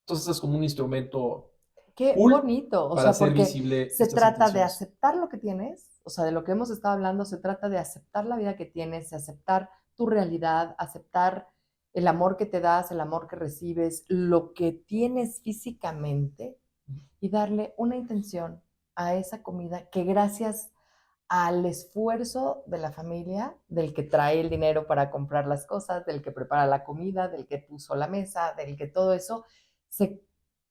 Entonces es como un instrumento Qué cool bonito, o para sea, hacer porque visible se estas trata de intenciones. aceptar lo que tienes, o sea, de lo que hemos estado hablando, se trata de aceptar la vida que tienes, de aceptar tu realidad, aceptar el amor que te das, el amor que recibes, lo que tienes físicamente y darle una intención a esa comida que gracias al esfuerzo de la familia, del que trae el dinero para comprar las cosas, del que prepara la comida, del que puso la mesa, del que todo eso, se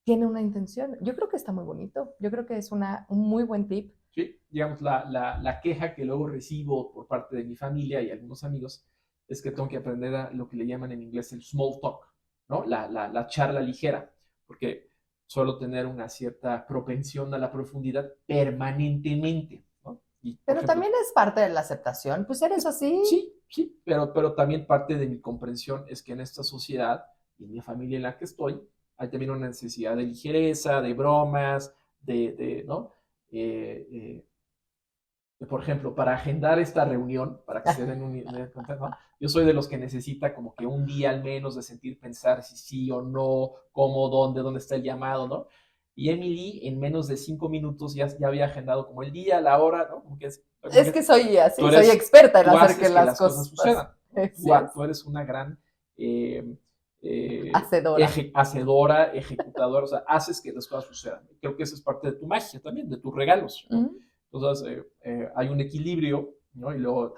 tiene una intención. Yo creo que está muy bonito. Yo creo que es un muy buen tip. ¿Sí? Digamos, la queja que luego recibo por parte de mi familia y algunos amigos es que tengo que aprender a lo que le llaman en inglés el small talk, ¿no? La charla ligera, porque suelo tener una cierta propensión a la profundidad permanentemente, ¿no? Y, por Pero ejemplo, también es parte de la aceptación. Pues eres así. sí, sí, pero también parte de mi comprensión es que en esta sociedad y en mi familia en la que estoy, hay también una necesidad de ligereza, de bromas, ¿no? Eh, eh, por ejemplo, para agendar esta reunión, para que se den cuenta, ¿no? Yo soy de los que necesita como que un día al menos de sentir pensar si sí o no, cómo, dónde está el llamado, ¿no? Y Emily en menos de 5 minutos ya había agendado como el día, la hora, ¿no? Como Es que que soy tú así, soy eres, experta en tú hacer que haces que las las cosas cosas sucedan. así es. Tú eres una gran Hacedora. hacedora, ejecutadora, o sea, haces que las cosas sucedan. Creo que eso es parte de tu magia también, de tus regalos, ¿no? ¿Mm? Entonces, hay un equilibrio, ¿no? Y luego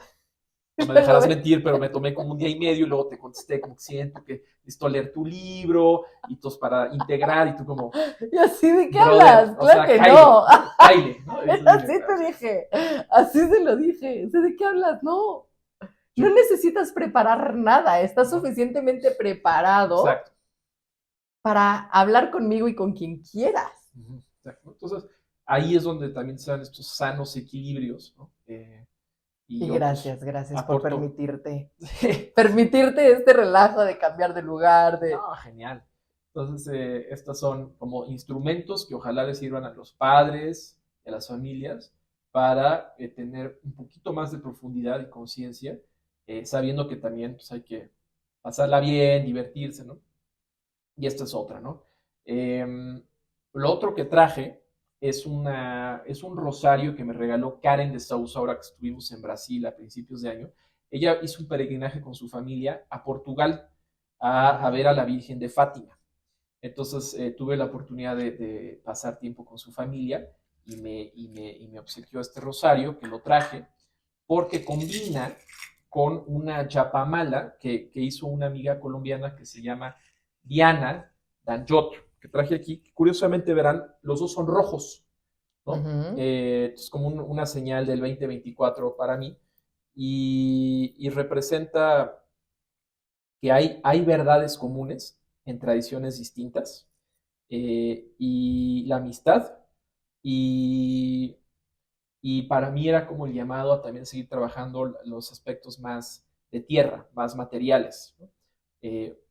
no me dejarás mentir, pero me tomé como un día y medio y luego te contesté como que siento que necesito leer tu libro y todos para integrar y tú como... Y así, ¿de qué brother, hablas? o Claro sea, que Kyle, no. Kyle, ¿no? Así te dije, así se lo dije. ¿De qué hablas? No. No necesitas preparar nada, estás suficientemente preparado Exacto. para hablar conmigo y con quien quieras. Exacto. Entonces, ahí es donde también se dan estos sanos equilibrios, ¿no? Y Y yo, pues, gracias por aporto. permitirte este relajo de cambiar de lugar, de... No, genial. Entonces, estos son como instrumentos que ojalá les sirvan a los padres y a las familias para tener un poquito más de profundidad y conciencia, sabiendo que también pues, hay que pasarla bien, divertirse, ¿no? Y esta es otra, ¿no? Lo otro que traje es un rosario que me regaló Karen de Sousa ahora que estuvimos en Brasil a principios de año. Ella hizo un peregrinaje con su familia a Portugal a ver a la Virgen de Fátima. Entonces tuve la oportunidad de pasar tiempo con su familia y me obsequió este rosario que lo traje porque combina con una chapamala que hizo una amiga colombiana que se llama Diana Danjot, que traje aquí. Curiosamente verán, los dos son rojos, ¿no? Es como una señal del 2024 para mí y representa que hay verdades comunes en tradiciones distintas y la amistad y, y para mí era como el llamado a también seguir trabajando los aspectos más de tierra, más materiales, ¿no?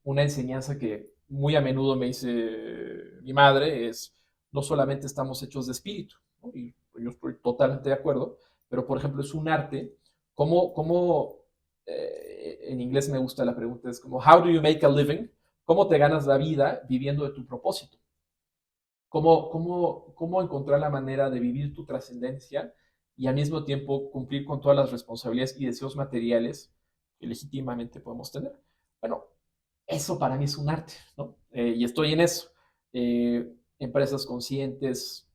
Una enseñanza que muy a menudo me dice mi madre es, no solamente estamos hechos de espíritu, ¿no? Y yo estoy totalmente de acuerdo, pero por ejemplo es un arte, cómo en inglés me gusta la pregunta, es como, how do you make a living? ¿Cómo te ganas la vida viviendo de tu propósito? ¿Cómo encontrar la manera de vivir tu trascendencia y al mismo tiempo cumplir con todas las responsabilidades y deseos materiales que legítimamente podemos tener? Bueno, eso para mí es un arte, ¿no? Y estoy en eso. Empresas conscientes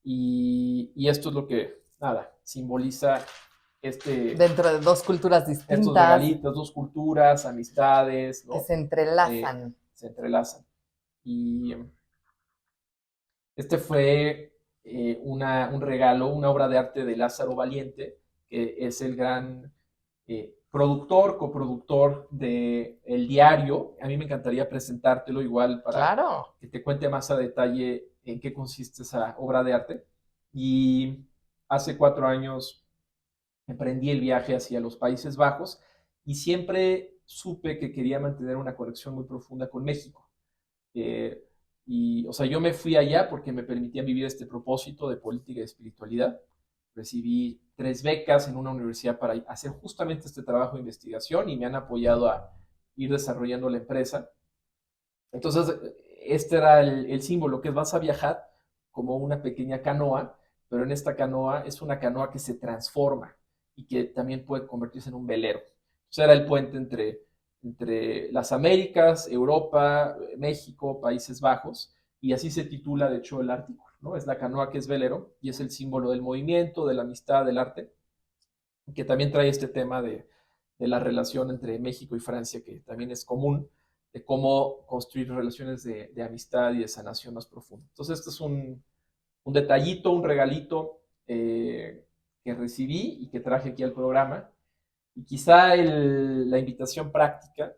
y esto es lo que, nada, simboliza Dentro de dos culturas estos distintas regalitos, dos culturas, amistades, que ¿no? se entrelazan. Se entrelazan. Y este fue un regalo, una obra de arte de Lázaro Valiente, que es el gran productor, coproductor de El Diario. A mí me encantaría presentártelo igual para Claro. que te cuente más a detalle en qué consiste esa obra de arte. Y hace 4 años emprendí el viaje hacia los Países Bajos y siempre supe que quería mantener una conexión muy profunda con México. Eh, y, o sea, yo me fui allá porque me permitían vivir este propósito de política y espiritualidad. Recibí 3 becas en una universidad para hacer justamente este trabajo de investigación y me han apoyado a ir desarrollando la empresa. Entonces, este era el símbolo, que vas a viajar como una pequeña canoa, pero en esta canoa es una canoa que se transforma y que también puede convertirse en un velero. Entonces era el puente entre las Américas, Europa, México, Países Bajos, y así se titula, de hecho, el artículo, ¿no? Es la canoa que es velero y es el símbolo del movimiento, de la amistad, del arte, que también trae este tema de la relación entre México y Francia, que también es común, de cómo construir relaciones de amistad y de sanación más profunda. Entonces, este es un detallito, un regalito que recibí y que traje aquí al programa. Y quizá la invitación práctica,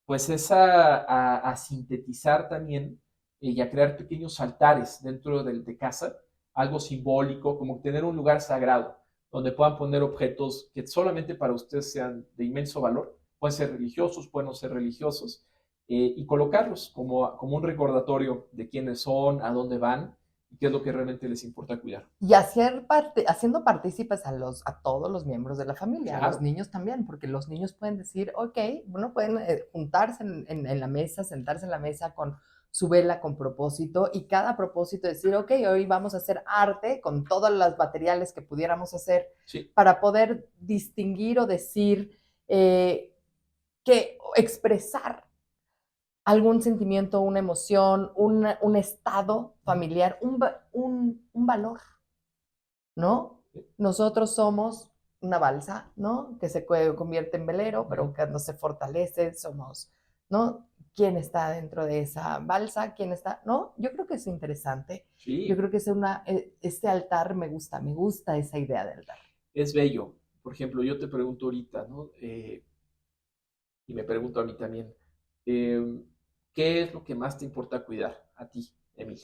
pues es a sintetizar también y a crear pequeños altares dentro de casa, algo simbólico, como tener un lugar sagrado, donde puedan poner objetos que solamente para ustedes sean de inmenso valor, pueden ser religiosos, pueden no ser religiosos, y colocarlos como un recordatorio de quiénes son, a dónde van y qué es lo que realmente les importa cuidar. Y haciendo partícipes a todos los miembros de la familia, a los Claro. niños también, porque los niños pueden decir, ok, bueno, pueden juntarse en la mesa, sentarse en la mesa con su vela con propósito y cada propósito decir, ok, hoy vamos a hacer arte con todos los materiales que pudiéramos hacer Sí. para poder distinguir o decir que expresar algún sentimiento, una emoción, un estado familiar, un valor, ¿no? Nosotros somos una balsa, ¿no? Que se convierte en velero, pero cuando se fortalece somos, ¿no? ¿Quién está dentro de esa balsa? ¿Quién está? ¿No? Yo creo que es interesante. Sí. Yo creo que este altar me gusta esa idea de altar. Es bello. Por ejemplo, yo te pregunto ahorita, ¿no? Y me pregunto a mí también, ¿qué es lo que más te importa cuidar a ti, Emily?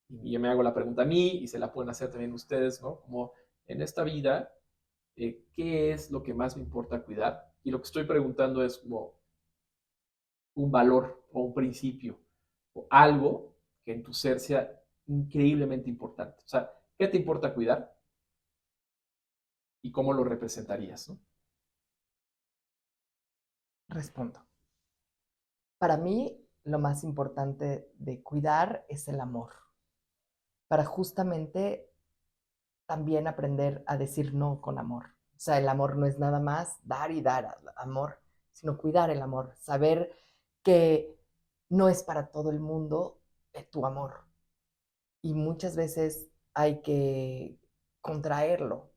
Y yo me hago la pregunta a mí y se la pueden hacer también ustedes, ¿no? Como en esta vida, ¿qué es lo que más me importa cuidar? Y lo que estoy preguntando es como un valor o un principio o algo que en tu ser sea increíblemente importante. O sea, ¿qué te importa cuidar y cómo lo representarías, ¿no? Respondo. Para mí, lo más importante de cuidar es el amor. Para justamente también aprender a decir no con amor. O sea, el amor no es nada más dar y dar amor, sino cuidar el amor, saber que no es para todo el mundo tu amor. Y muchas veces hay que contraerlo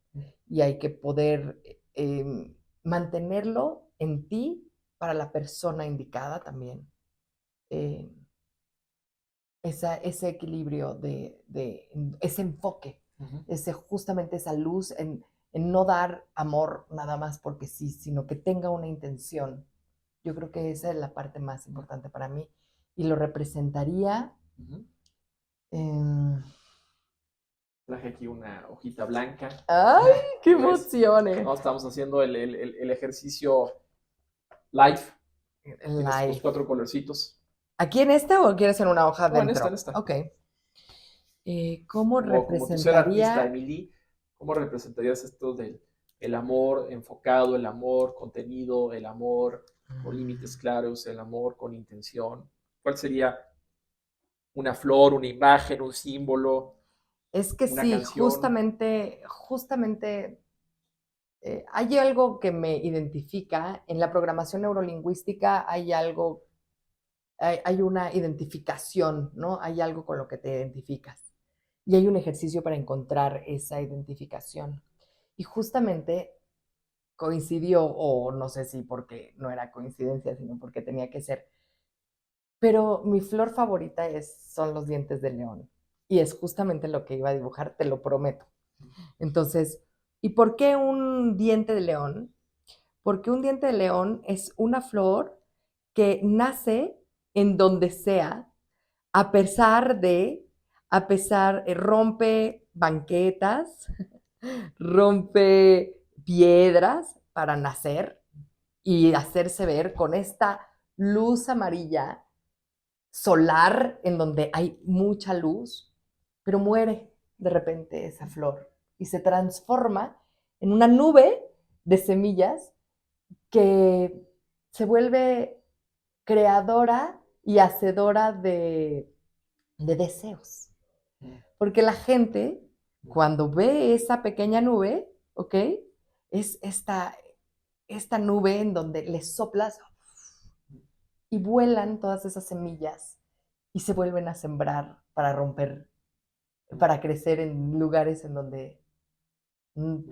y hay que poder mantenerlo en ti para la persona indicada también. Eh, ese equilibrio ese enfoque, justamente esa luz en no dar amor nada más porque sí, sino que tenga una intención. Yo creo que esa es la parte más importante para mí y lo representaría. en... Traje aquí una hojita blanca. ¡Ay, qué ¿Ves? emociones! No, estamos haciendo el ejercicio live. Tienes los Life. 4 colorcitos. ¿Aquí en esta o quieres en una hoja No, en esta, en dentro? esta. Ok. ¿Cómo Como tu ser artista, representaría? Emily, ¿cómo representarías esto del el amor enfocado, el amor contenido, el amor con límites claros, el amor con intención? ¿Cuál sería una flor, una imagen, un símbolo, Es que una sí, canción? justamente hay algo que me identifica. En la programación neurolingüística hay una identificación, ¿no? Hay algo con lo que te identificas. Y hay un ejercicio para encontrar esa identificación. Y justamente coincidió, o no sé si porque no era coincidencia, sino porque tenía que ser. Pero mi flor favorita son los dientes de león. Y es justamente lo que iba a dibujar, te lo prometo. Entonces, ¿y por qué un diente de león? Porque un diente de león es una flor que nace en donde sea, a pesar de, rompe banquetas, rompe piedras para nacer y hacerse ver con esta luz amarilla solar en donde hay mucha luz, pero muere de repente esa flor y se transforma en una nube de semillas que se vuelve creadora y hacedora de deseos. Porque la gente, cuando ve esa pequeña nube, ¿ok? Es esta nube en donde le soplas y vuelan todas esas semillas y se vuelven a sembrar para romper, para crecer en lugares en donde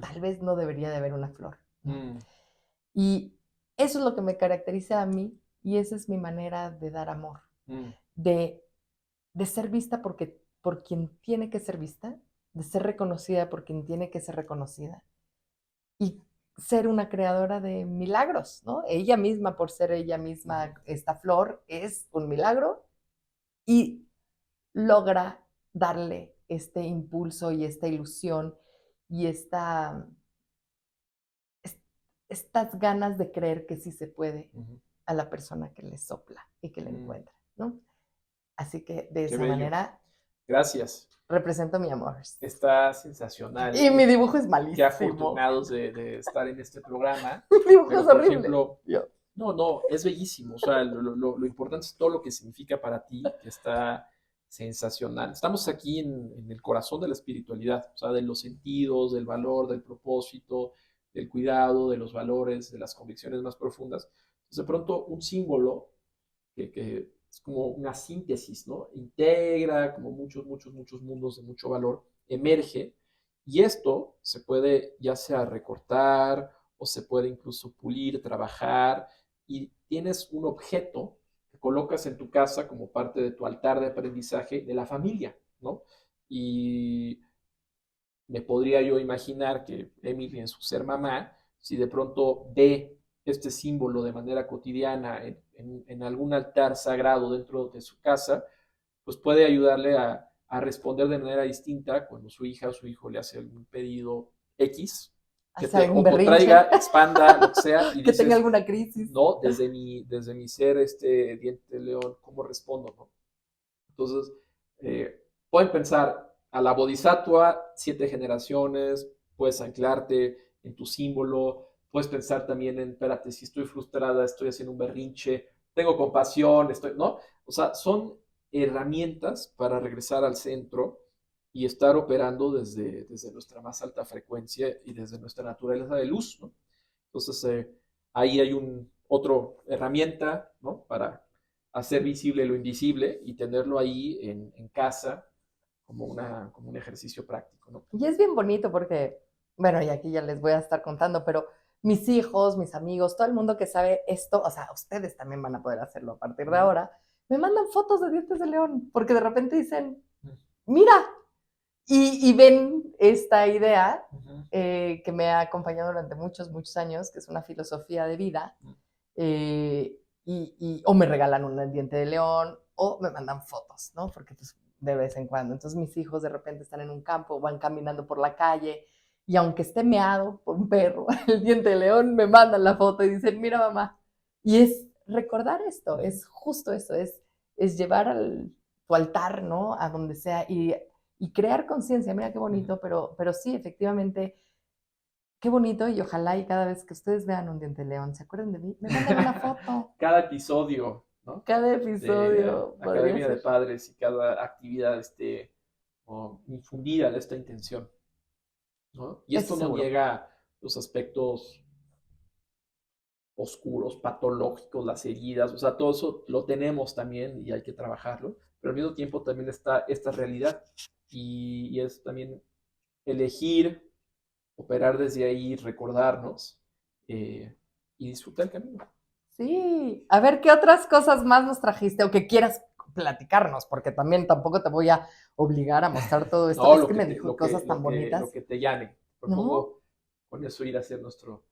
tal vez no debería de haber una flor, ¿no? Y eso es lo que me caracteriza a mí y esa es mi manera de dar amor, de, de ser vista por quien tiene que ser vista, de ser reconocida por quien tiene que ser reconocida y ser una creadora de milagros, ¿no? Ella misma, por ser ella misma, esta flor es un milagro y logra darle este impulso y esta ilusión y estas ganas de creer que sí se puede a la persona que le sopla y que le encuentra, ¿no? Así que de Qué esa bello. manera Gracias. represento mi amor. Está sensacional. Y mi dibujo es Qué malísimo. afortunados de estar en este programa. Mi dibujo Pero, es por horrible. ejemplo, no, es bellísimo. O sea, lo importante es todo lo que significa para ti, que está sensacional. Estamos aquí en el corazón de la espiritualidad, o sea, de los sentidos, del valor, del propósito, del cuidado, de los valores, de las convicciones más profundas. Entonces, de pronto, un símbolo que es como una síntesis, ¿no? Integra como muchos mundos de mucho valor, emerge Y esto se puede ya sea recortar o se puede incluso pulir, trabajar y tienes un objeto que colocas en tu casa como parte de tu altar de aprendizaje de la familia, ¿no? Y me podría yo imaginar que Emily en su ser mamá, si de pronto ve este símbolo de manera cotidiana en algún altar sagrado dentro de su casa, pues puede ayudarle a responder de manera distinta cuando su hija o su hijo le hace algún pedido X, que Hace te algún o berrinche, contraiga, expanda, lo que sea, y que tenga dices, alguna crisis. no, desde mi ser diente de león, ¿cómo respondo? ¿No? Entonces, pueden pensar a la bodhisattva, 7 generaciones, puedes anclarte en tu símbolo, puedes pensar también en, espérate, si estoy frustrada, estoy haciendo un berrinche, tengo compasión, ¿no? O sea, son herramientas para regresar al centro y estar operando desde nuestra más alta frecuencia y desde nuestra naturaleza de luz, ¿no? Entonces, ahí hay otra herramienta, ¿no? Para hacer visible lo invisible y tenerlo ahí en casa como un ejercicio práctico, ¿no? Y es bien bonito porque, bueno, y aquí ya les voy a estar contando, pero mis hijos, mis amigos, todo el mundo que sabe esto, o sea, ustedes también van a poder hacerlo a partir de ahora, me mandan fotos de dientes de león, porque de repente dicen, mira, y ven esta idea que me ha acompañado durante muchos, muchos años, que es una filosofía de vida, o me regalan un diente de león, o me mandan fotos, ¿no? Porque pues de vez en cuando. Entonces mis hijos de repente están en un campo, van caminando por la calle, y aunque esté meado por un perro, el diente de león, me mandan la foto y dicen, mira mamá. Y es recordar esto, es justo esto, es llevar tu altar, ¿no? A donde sea, y crear conciencia. Mira qué bonito, pero sí, efectivamente, qué bonito, y ojalá y cada vez que ustedes vean un diente de león, se acuerden de mí, me manden una foto. Cada episodio, ¿no? Cada De episodio podría Academia de ser. Padres y cada actividad esté infundida de esta intención, ¿no? Y Eso esto no seguro. niega los aspectos oscuros, patológicos, las heridas, o sea, todo eso lo tenemos también y hay que trabajarlo, pero al mismo tiempo también está esta realidad y es también elegir, operar desde ahí, recordarnos y disfrutar el camino. Sí. A ver, ¿qué otras cosas más nos trajiste o que quieras platicarnos? Porque también tampoco te voy a obligar a mostrar todo esto. No, Es que me dijo cosas tan lo bonitas. que te llame. ¿No? Propongo con eso ir a hacer nuestro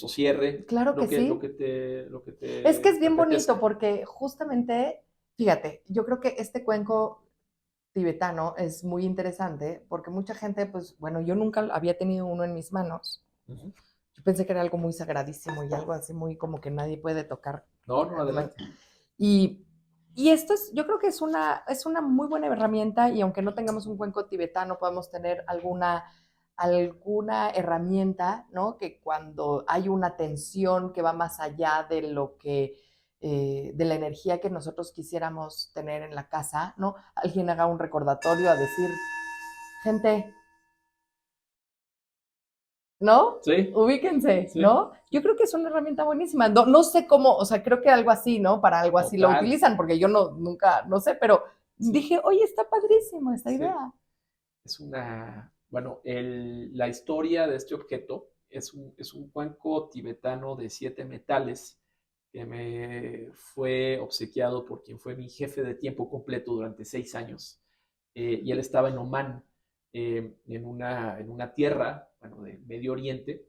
cierre, Claro que lo sí. que te, lo que Es que te es bien bonito apetezca. porque justamente, fíjate, yo creo que este cuenco tibetano es muy interesante porque mucha gente, pues bueno, yo nunca había tenido uno en mis manos. Ujú. Yo pensé que era algo muy sagradísimo y algo así muy como que nadie puede tocar. No, no, adelante. Y, y esto es, yo creo que es una muy buena herramienta y aunque no tengamos un cuenco tibetano, podemos tener alguna herramienta, ¿no? Que cuando hay una tensión que va más allá de lo que, de la energía que nosotros quisiéramos tener en la casa, ¿no? Alguien haga un recordatorio a decir, gente, ¿no? Sí, Ubíquense, sí, ¿no? Yo creo que es una herramienta buenísima. No, no sé cómo, o sea, creo que algo así, ¿no? Para algo así lo total. utilizan, porque yo nunca, no sé, pero Sí, dije, oye, está padrísimo esta sí. idea. Bueno, la historia de este objeto es un cuenco tibetano de 7 metales que me fue obsequiado por quien fue mi jefe de tiempo completo durante 6 años. Y él estaba en Omán, en una tierra, bueno, de Medio Oriente,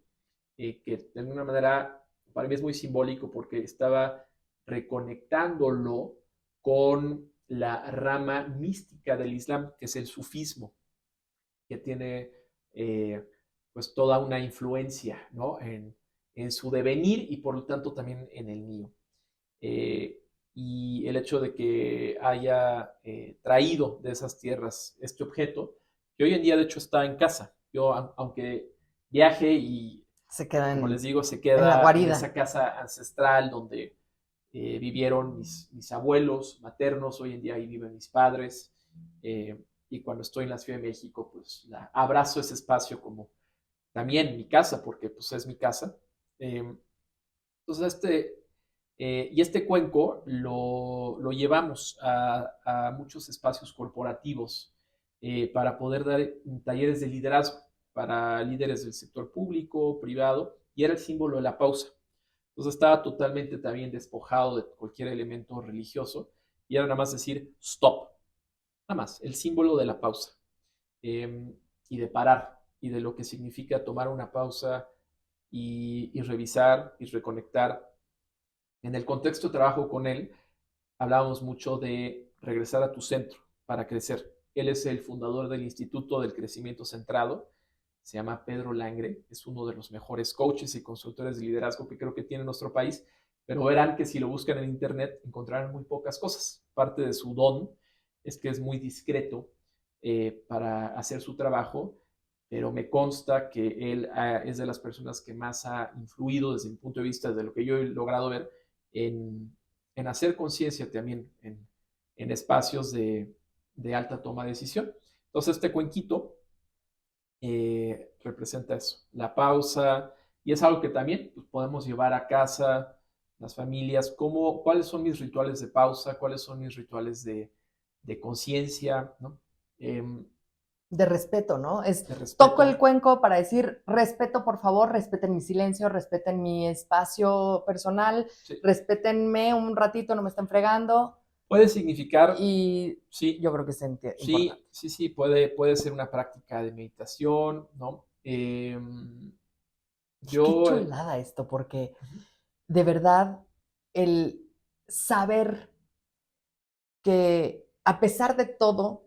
que de alguna manera para mí es muy simbólico porque estaba reconectándolo con la rama mística del Islam, que es el sufismo, que tiene pues toda una influencia, ¿no? en su devenir y por lo tanto también en el mío. Eh, y el hecho de que haya traído de esas tierras este objeto, que hoy en día de hecho está en casa. Yo, aunque viaje y, Se queda como les digo, se en la queda en esa guarida. casa ancestral donde vivieron mis abuelos maternos, hoy en día ahí viven mis padres, y cuando estoy en la Ciudad de México, pues abrazo ese espacio como también mi casa, porque pues es mi casa. Entonces, y este cuenco lo llevamos a muchos espacios corporativos para poder dar talleres de liderazgo, para líderes del sector público, privado, y era el símbolo de la pausa. Entonces estaba totalmente también despojado de cualquier elemento religioso y era nada más decir stop, nada más, el símbolo de la pausa y de parar y de lo que significa tomar una pausa y revisar y reconectar. En el contexto de trabajo con él, hablábamos mucho de regresar a tu centro para crecer. Él es el fundador del Instituto del Crecimiento Centrado, se llama Pedro Langre, es uno de los mejores coaches y consultores de liderazgo que creo que tiene nuestro país, pero verán que si lo buscan en internet encontrarán muy pocas cosas. Parte de su don es que es muy discreto para hacer su trabajo, pero me consta que él es de las personas que más ha influido desde mi punto de vista, de lo que yo he logrado ver, en hacer conciencia también en espacios de alta toma de decisión. Entonces este cuenquito representa eso, la pausa, y es algo que también pues, podemos llevar a casa, las familias, cuáles son mis rituales de pausa, cuáles son mis rituales de conciencia, ¿no? De respeto, ¿no? De Toco el respeto. cuenco para decir, respeto, por favor, respeten mi silencio, respeten mi espacio personal, Sí. respétenme un ratito, no me estén fregando. Puede significar, Y sí, yo creo que es importante. sí, puede ser una práctica de meditación, ¿no? Qué Yo, chulada esto, porque de verdad el saber que a pesar de todo,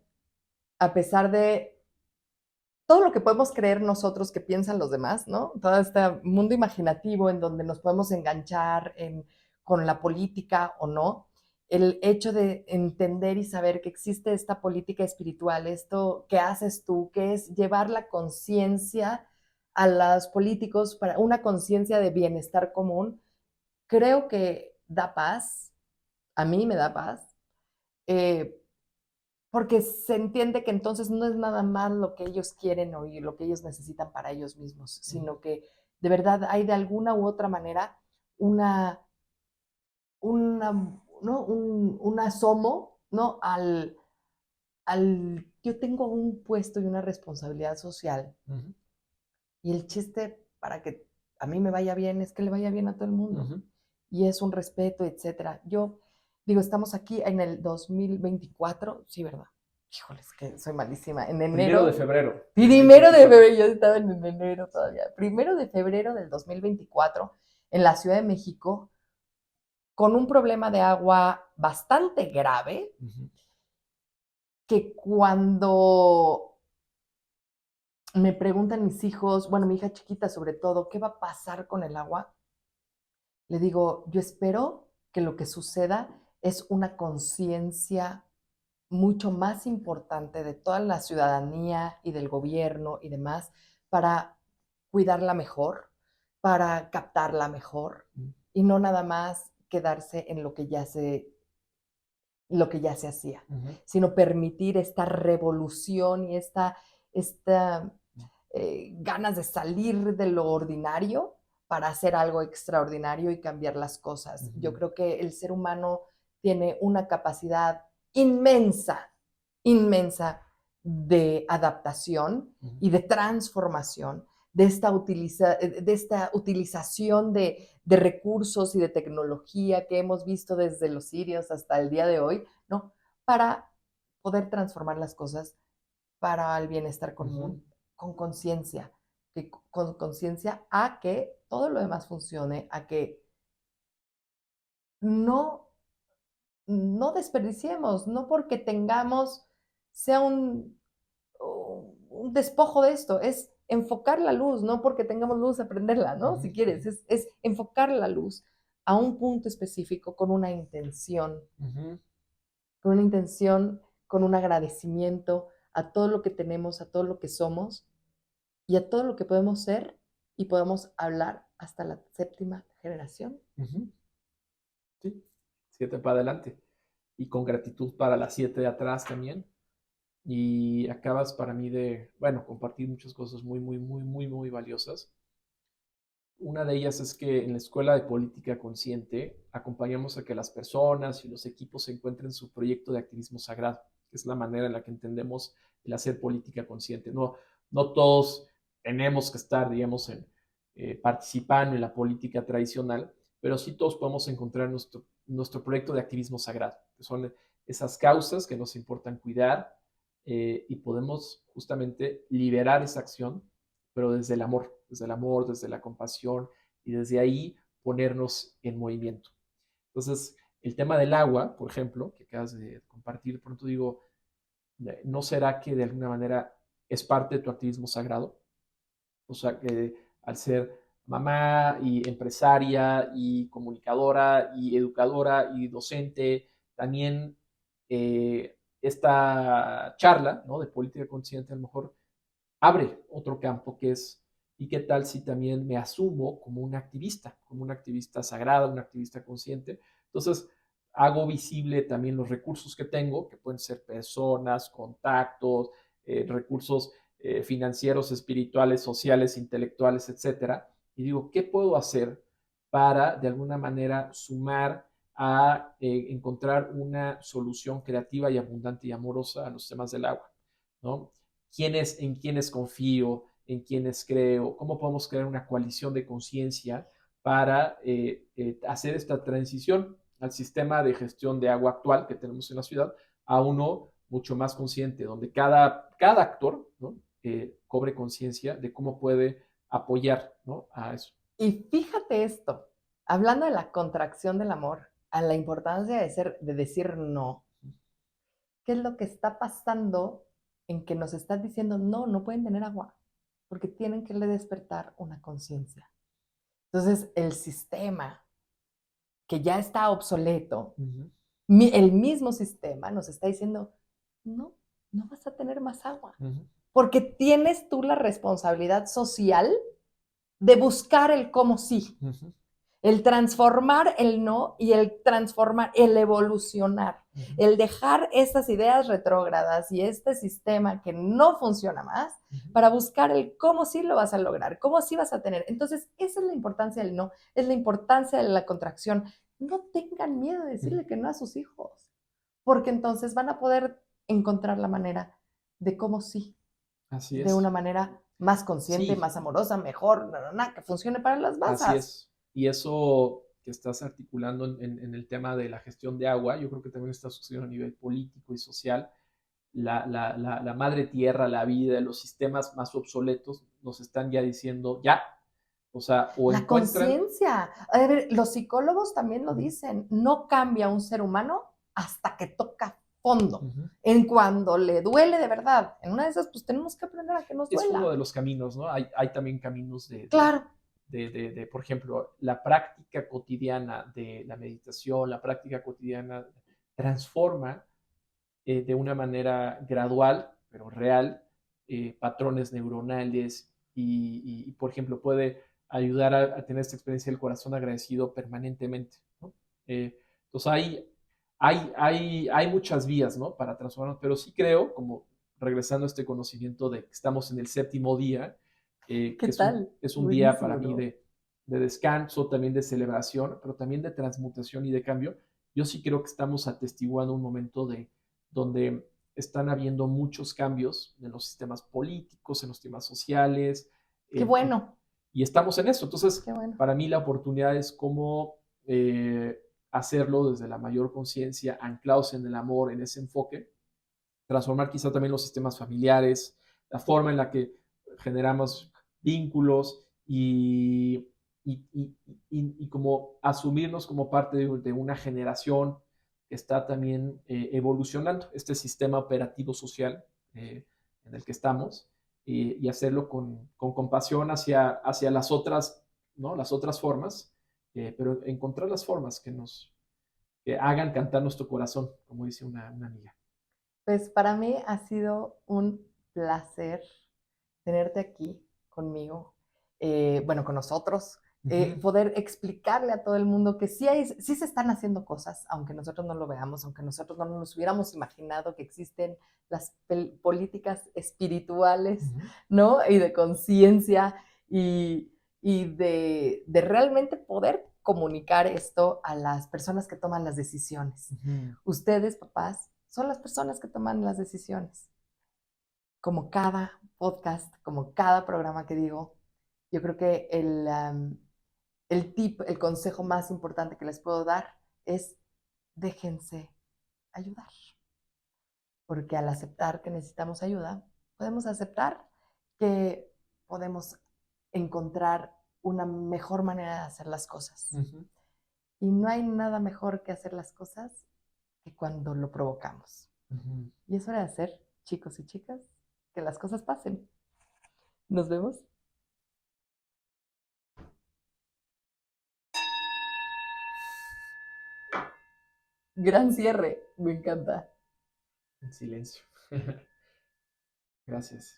a pesar de todo lo que podemos creer nosotros que piensan los demás, ¿no? Todo este mundo imaginativo en donde nos podemos enganchar con la política o no, el hecho de entender y saber que existe esta política espiritual, esto que haces tú, que es llevar la conciencia a los políticos para una conciencia de bienestar común, creo que da paz, a mí me da paz, eh, porque se entiende que entonces no es nada más lo que ellos quieren o lo que ellos necesitan para ellos mismos, sino que de verdad hay de alguna u otra manera una, ¿no? un asomo, ¿no? Yo tengo un puesto y una responsabilidad social, y el chiste para que a mí me vaya bien es que le vaya bien a todo el mundo. Y es un respeto, etcétera. Yo digo, estamos aquí en el 2024, sí, ¿verdad? Híjoles, que soy malísima. En enero. 1 de febrero. Primero de febrero, yo estaba en enero todavía. 1 de febrero del 2024, en la Ciudad de México, con un problema de agua bastante grave, que cuando me preguntan mis hijos, bueno, mi hija chiquita sobre todo, ¿qué va a pasar con el agua? Le digo, yo espero que lo que suceda es una conciencia mucho más importante de toda la ciudadanía y del gobierno y demás para cuidarla mejor, para captarla mejor y no nada más quedarse en lo que ya se hacía, sino permitir esta revolución y esta ganas de salir de lo ordinario para hacer algo extraordinario y cambiar las cosas. Yo creo que el ser humano tiene una capacidad inmensa, inmensa de adaptación y de transformación, de esta utilización de recursos y de tecnología que hemos visto desde los sirios hasta el día de hoy, ¿no? Para poder transformar las cosas para el bienestar común, con conciencia, con conciencia a que todo lo demás funcione, a que no, no desperdiciemos, no porque tengamos, sea un despojo de esto, es enfocar la luz, no porque tengamos luz, aprenderla, ¿no? Si quieres, es enfocar la luz a un punto específico con una intención, con un agradecimiento a todo lo que tenemos, a todo lo que somos y a todo lo que podemos ser y podemos hablar hasta la 7ª generación. Sí, 7 para adelante. Y con gratitud para las 7 de atrás también. Y acabas para mí de, bueno, compartir muchas cosas muy valiosas. Una de ellas es que en la Escuela de Política Consciente acompañamos a que las personas y los equipos encuentren su proyecto de activismo sagrado, que es la manera en la que entendemos el hacer política consciente. No todos tenemos que estar, digamos, participando en la política tradicional, pero sí todos podemos encontrar nuestro proyecto de activismo sagrado, que son esas causas que nos importan cuidar, y podemos justamente liberar esa acción, pero desde el amor, desde la compasión, y desde ahí ponernos en movimiento. Entonces, el tema del agua, por ejemplo, que acabas de compartir, pronto digo, ¿no será que de alguna manera es parte de tu activismo sagrado? O sea, que al ser mamá y empresaria y comunicadora y educadora y docente, también esta charla, ¿no?, de política consciente a lo mejor abre otro campo que es, ¿y qué tal si también me asumo como una activista sagrada, una activista consciente? Entonces, hago visible también los recursos que tengo, que pueden ser personas, contactos, recursos financieros, espirituales, sociales, intelectuales, etcétera. Y digo, ¿qué puedo hacer para, de alguna manera, sumar a encontrar una solución creativa y abundante y amorosa a los temas del agua, ¿no? En quiénes confío, en quiénes creo, cómo podemos crear una coalición de conciencia para hacer esta transición al sistema de gestión de agua actual que tenemos en la ciudad a uno mucho más consciente, donde cada actor, ¿no?, cobre conciencia de cómo puede apoyar, ¿no?, a eso. Y fíjate esto, hablando de la contracción del amor, a la importancia de decir no, ¿qué es lo que está pasando en que nos estás diciendo no, no pueden tener agua? Porque tienen que despertar una conciencia. Entonces, el sistema que ya está obsoleto, Uh -huh. el mismo sistema nos está diciendo, no, no vas a tener más agua, Uh -huh. porque tienes tú la responsabilidad social de buscar el cómo sí, Uh -huh. el transformar el no y el transformar, el evolucionar, Uh -huh. el dejar estas ideas retrógradas y este sistema que no funciona más Uh -huh. para buscar el cómo sí lo vas a lograr, cómo sí vas a tener. Entonces, esa es la importancia del no, es la importancia de la contracción. No tengan miedo de decirle que no a sus hijos, porque entonces van a poder encontrar la manera de cómo sí, Así de una es. manera más consciente, Sí, más amorosa, mejor, que funcione para las así masas. es. Y eso que estás articulando en el tema de la gestión de agua, yo creo que también está sucediendo a nivel político y social. La madre tierra, la vida, los sistemas más obsoletos nos están ya diciendo, ya, o sea, o La encuentran. conciencia. A ver, los psicólogos también lo dicen, no cambia un ser humano hasta que toca fondo, Ujú. en cuando le duele de verdad. En una de esas, pues tenemos que aprender a que nos Es uno duela. de los caminos, ¿no? Hay también caminos Claro, por ejemplo, la práctica cotidiana de la meditación, la práctica cotidiana transforma de una manera gradual, pero real, patrones neuronales por ejemplo, puede ayudar a tener esta experiencia del corazón agradecido permanentemente, ¿no? Entonces, hay muchas vías, ¿no?, para transformarnos, pero sí creo, como regresando a este conocimiento de que estamos en el séptimo día, ¿qué que tal? es un día para Buenísimo, mí ¿no? de descanso, también de celebración, pero también de transmutación y de cambio. Yo sí creo que estamos atestiguando un momento donde están habiendo muchos cambios en los sistemas políticos, en los temas sociales, Qué en- en- bueno, y estamos en eso. Entonces, qué bueno. para mí la oportunidad es cómo hacerlo desde la mayor conciencia, anclados en el amor, en ese enfoque, transformar quizá también los sistemas familiares, la forma en la que generamos vínculos y como asumirnos como parte de una generación que está también evolucionando este sistema operativo social en el que estamos, y hacerlo con compasión hacia las otras, ¿no?, las otras formas, pero encontrar las formas que hagan cantar nuestro corazón, como dice una amiga. Pues para mí ha sido un placer tenerte aquí conmigo, bueno, con nosotros, Uh -huh. poder explicarle a todo el mundo que sí se están haciendo cosas, aunque nosotros no lo veamos, aunque nosotros no nos hubiéramos imaginado que existen las políticas Uh espirituales, -huh. ¿no? Y de conciencia y de realmente poder comunicar esto a las personas que toman las decisiones. Uh -huh. Ustedes, papás, son las personas que toman las decisiones. como cada podcast, como cada programa que digo, yo creo que el tip, el consejo más importante que les puedo dar es déjense ayudar. Porque al aceptar que necesitamos ayuda, podemos aceptar que podemos encontrar una mejor manera de hacer las cosas. Ujú. Y no hay nada mejor que hacer las cosas que cuando lo provocamos. Ujú. Y es hora de hacer, chicos y chicas, que las cosas pasen. Nos vemos. Gran cierre, me encanta. En silencio. Gracias.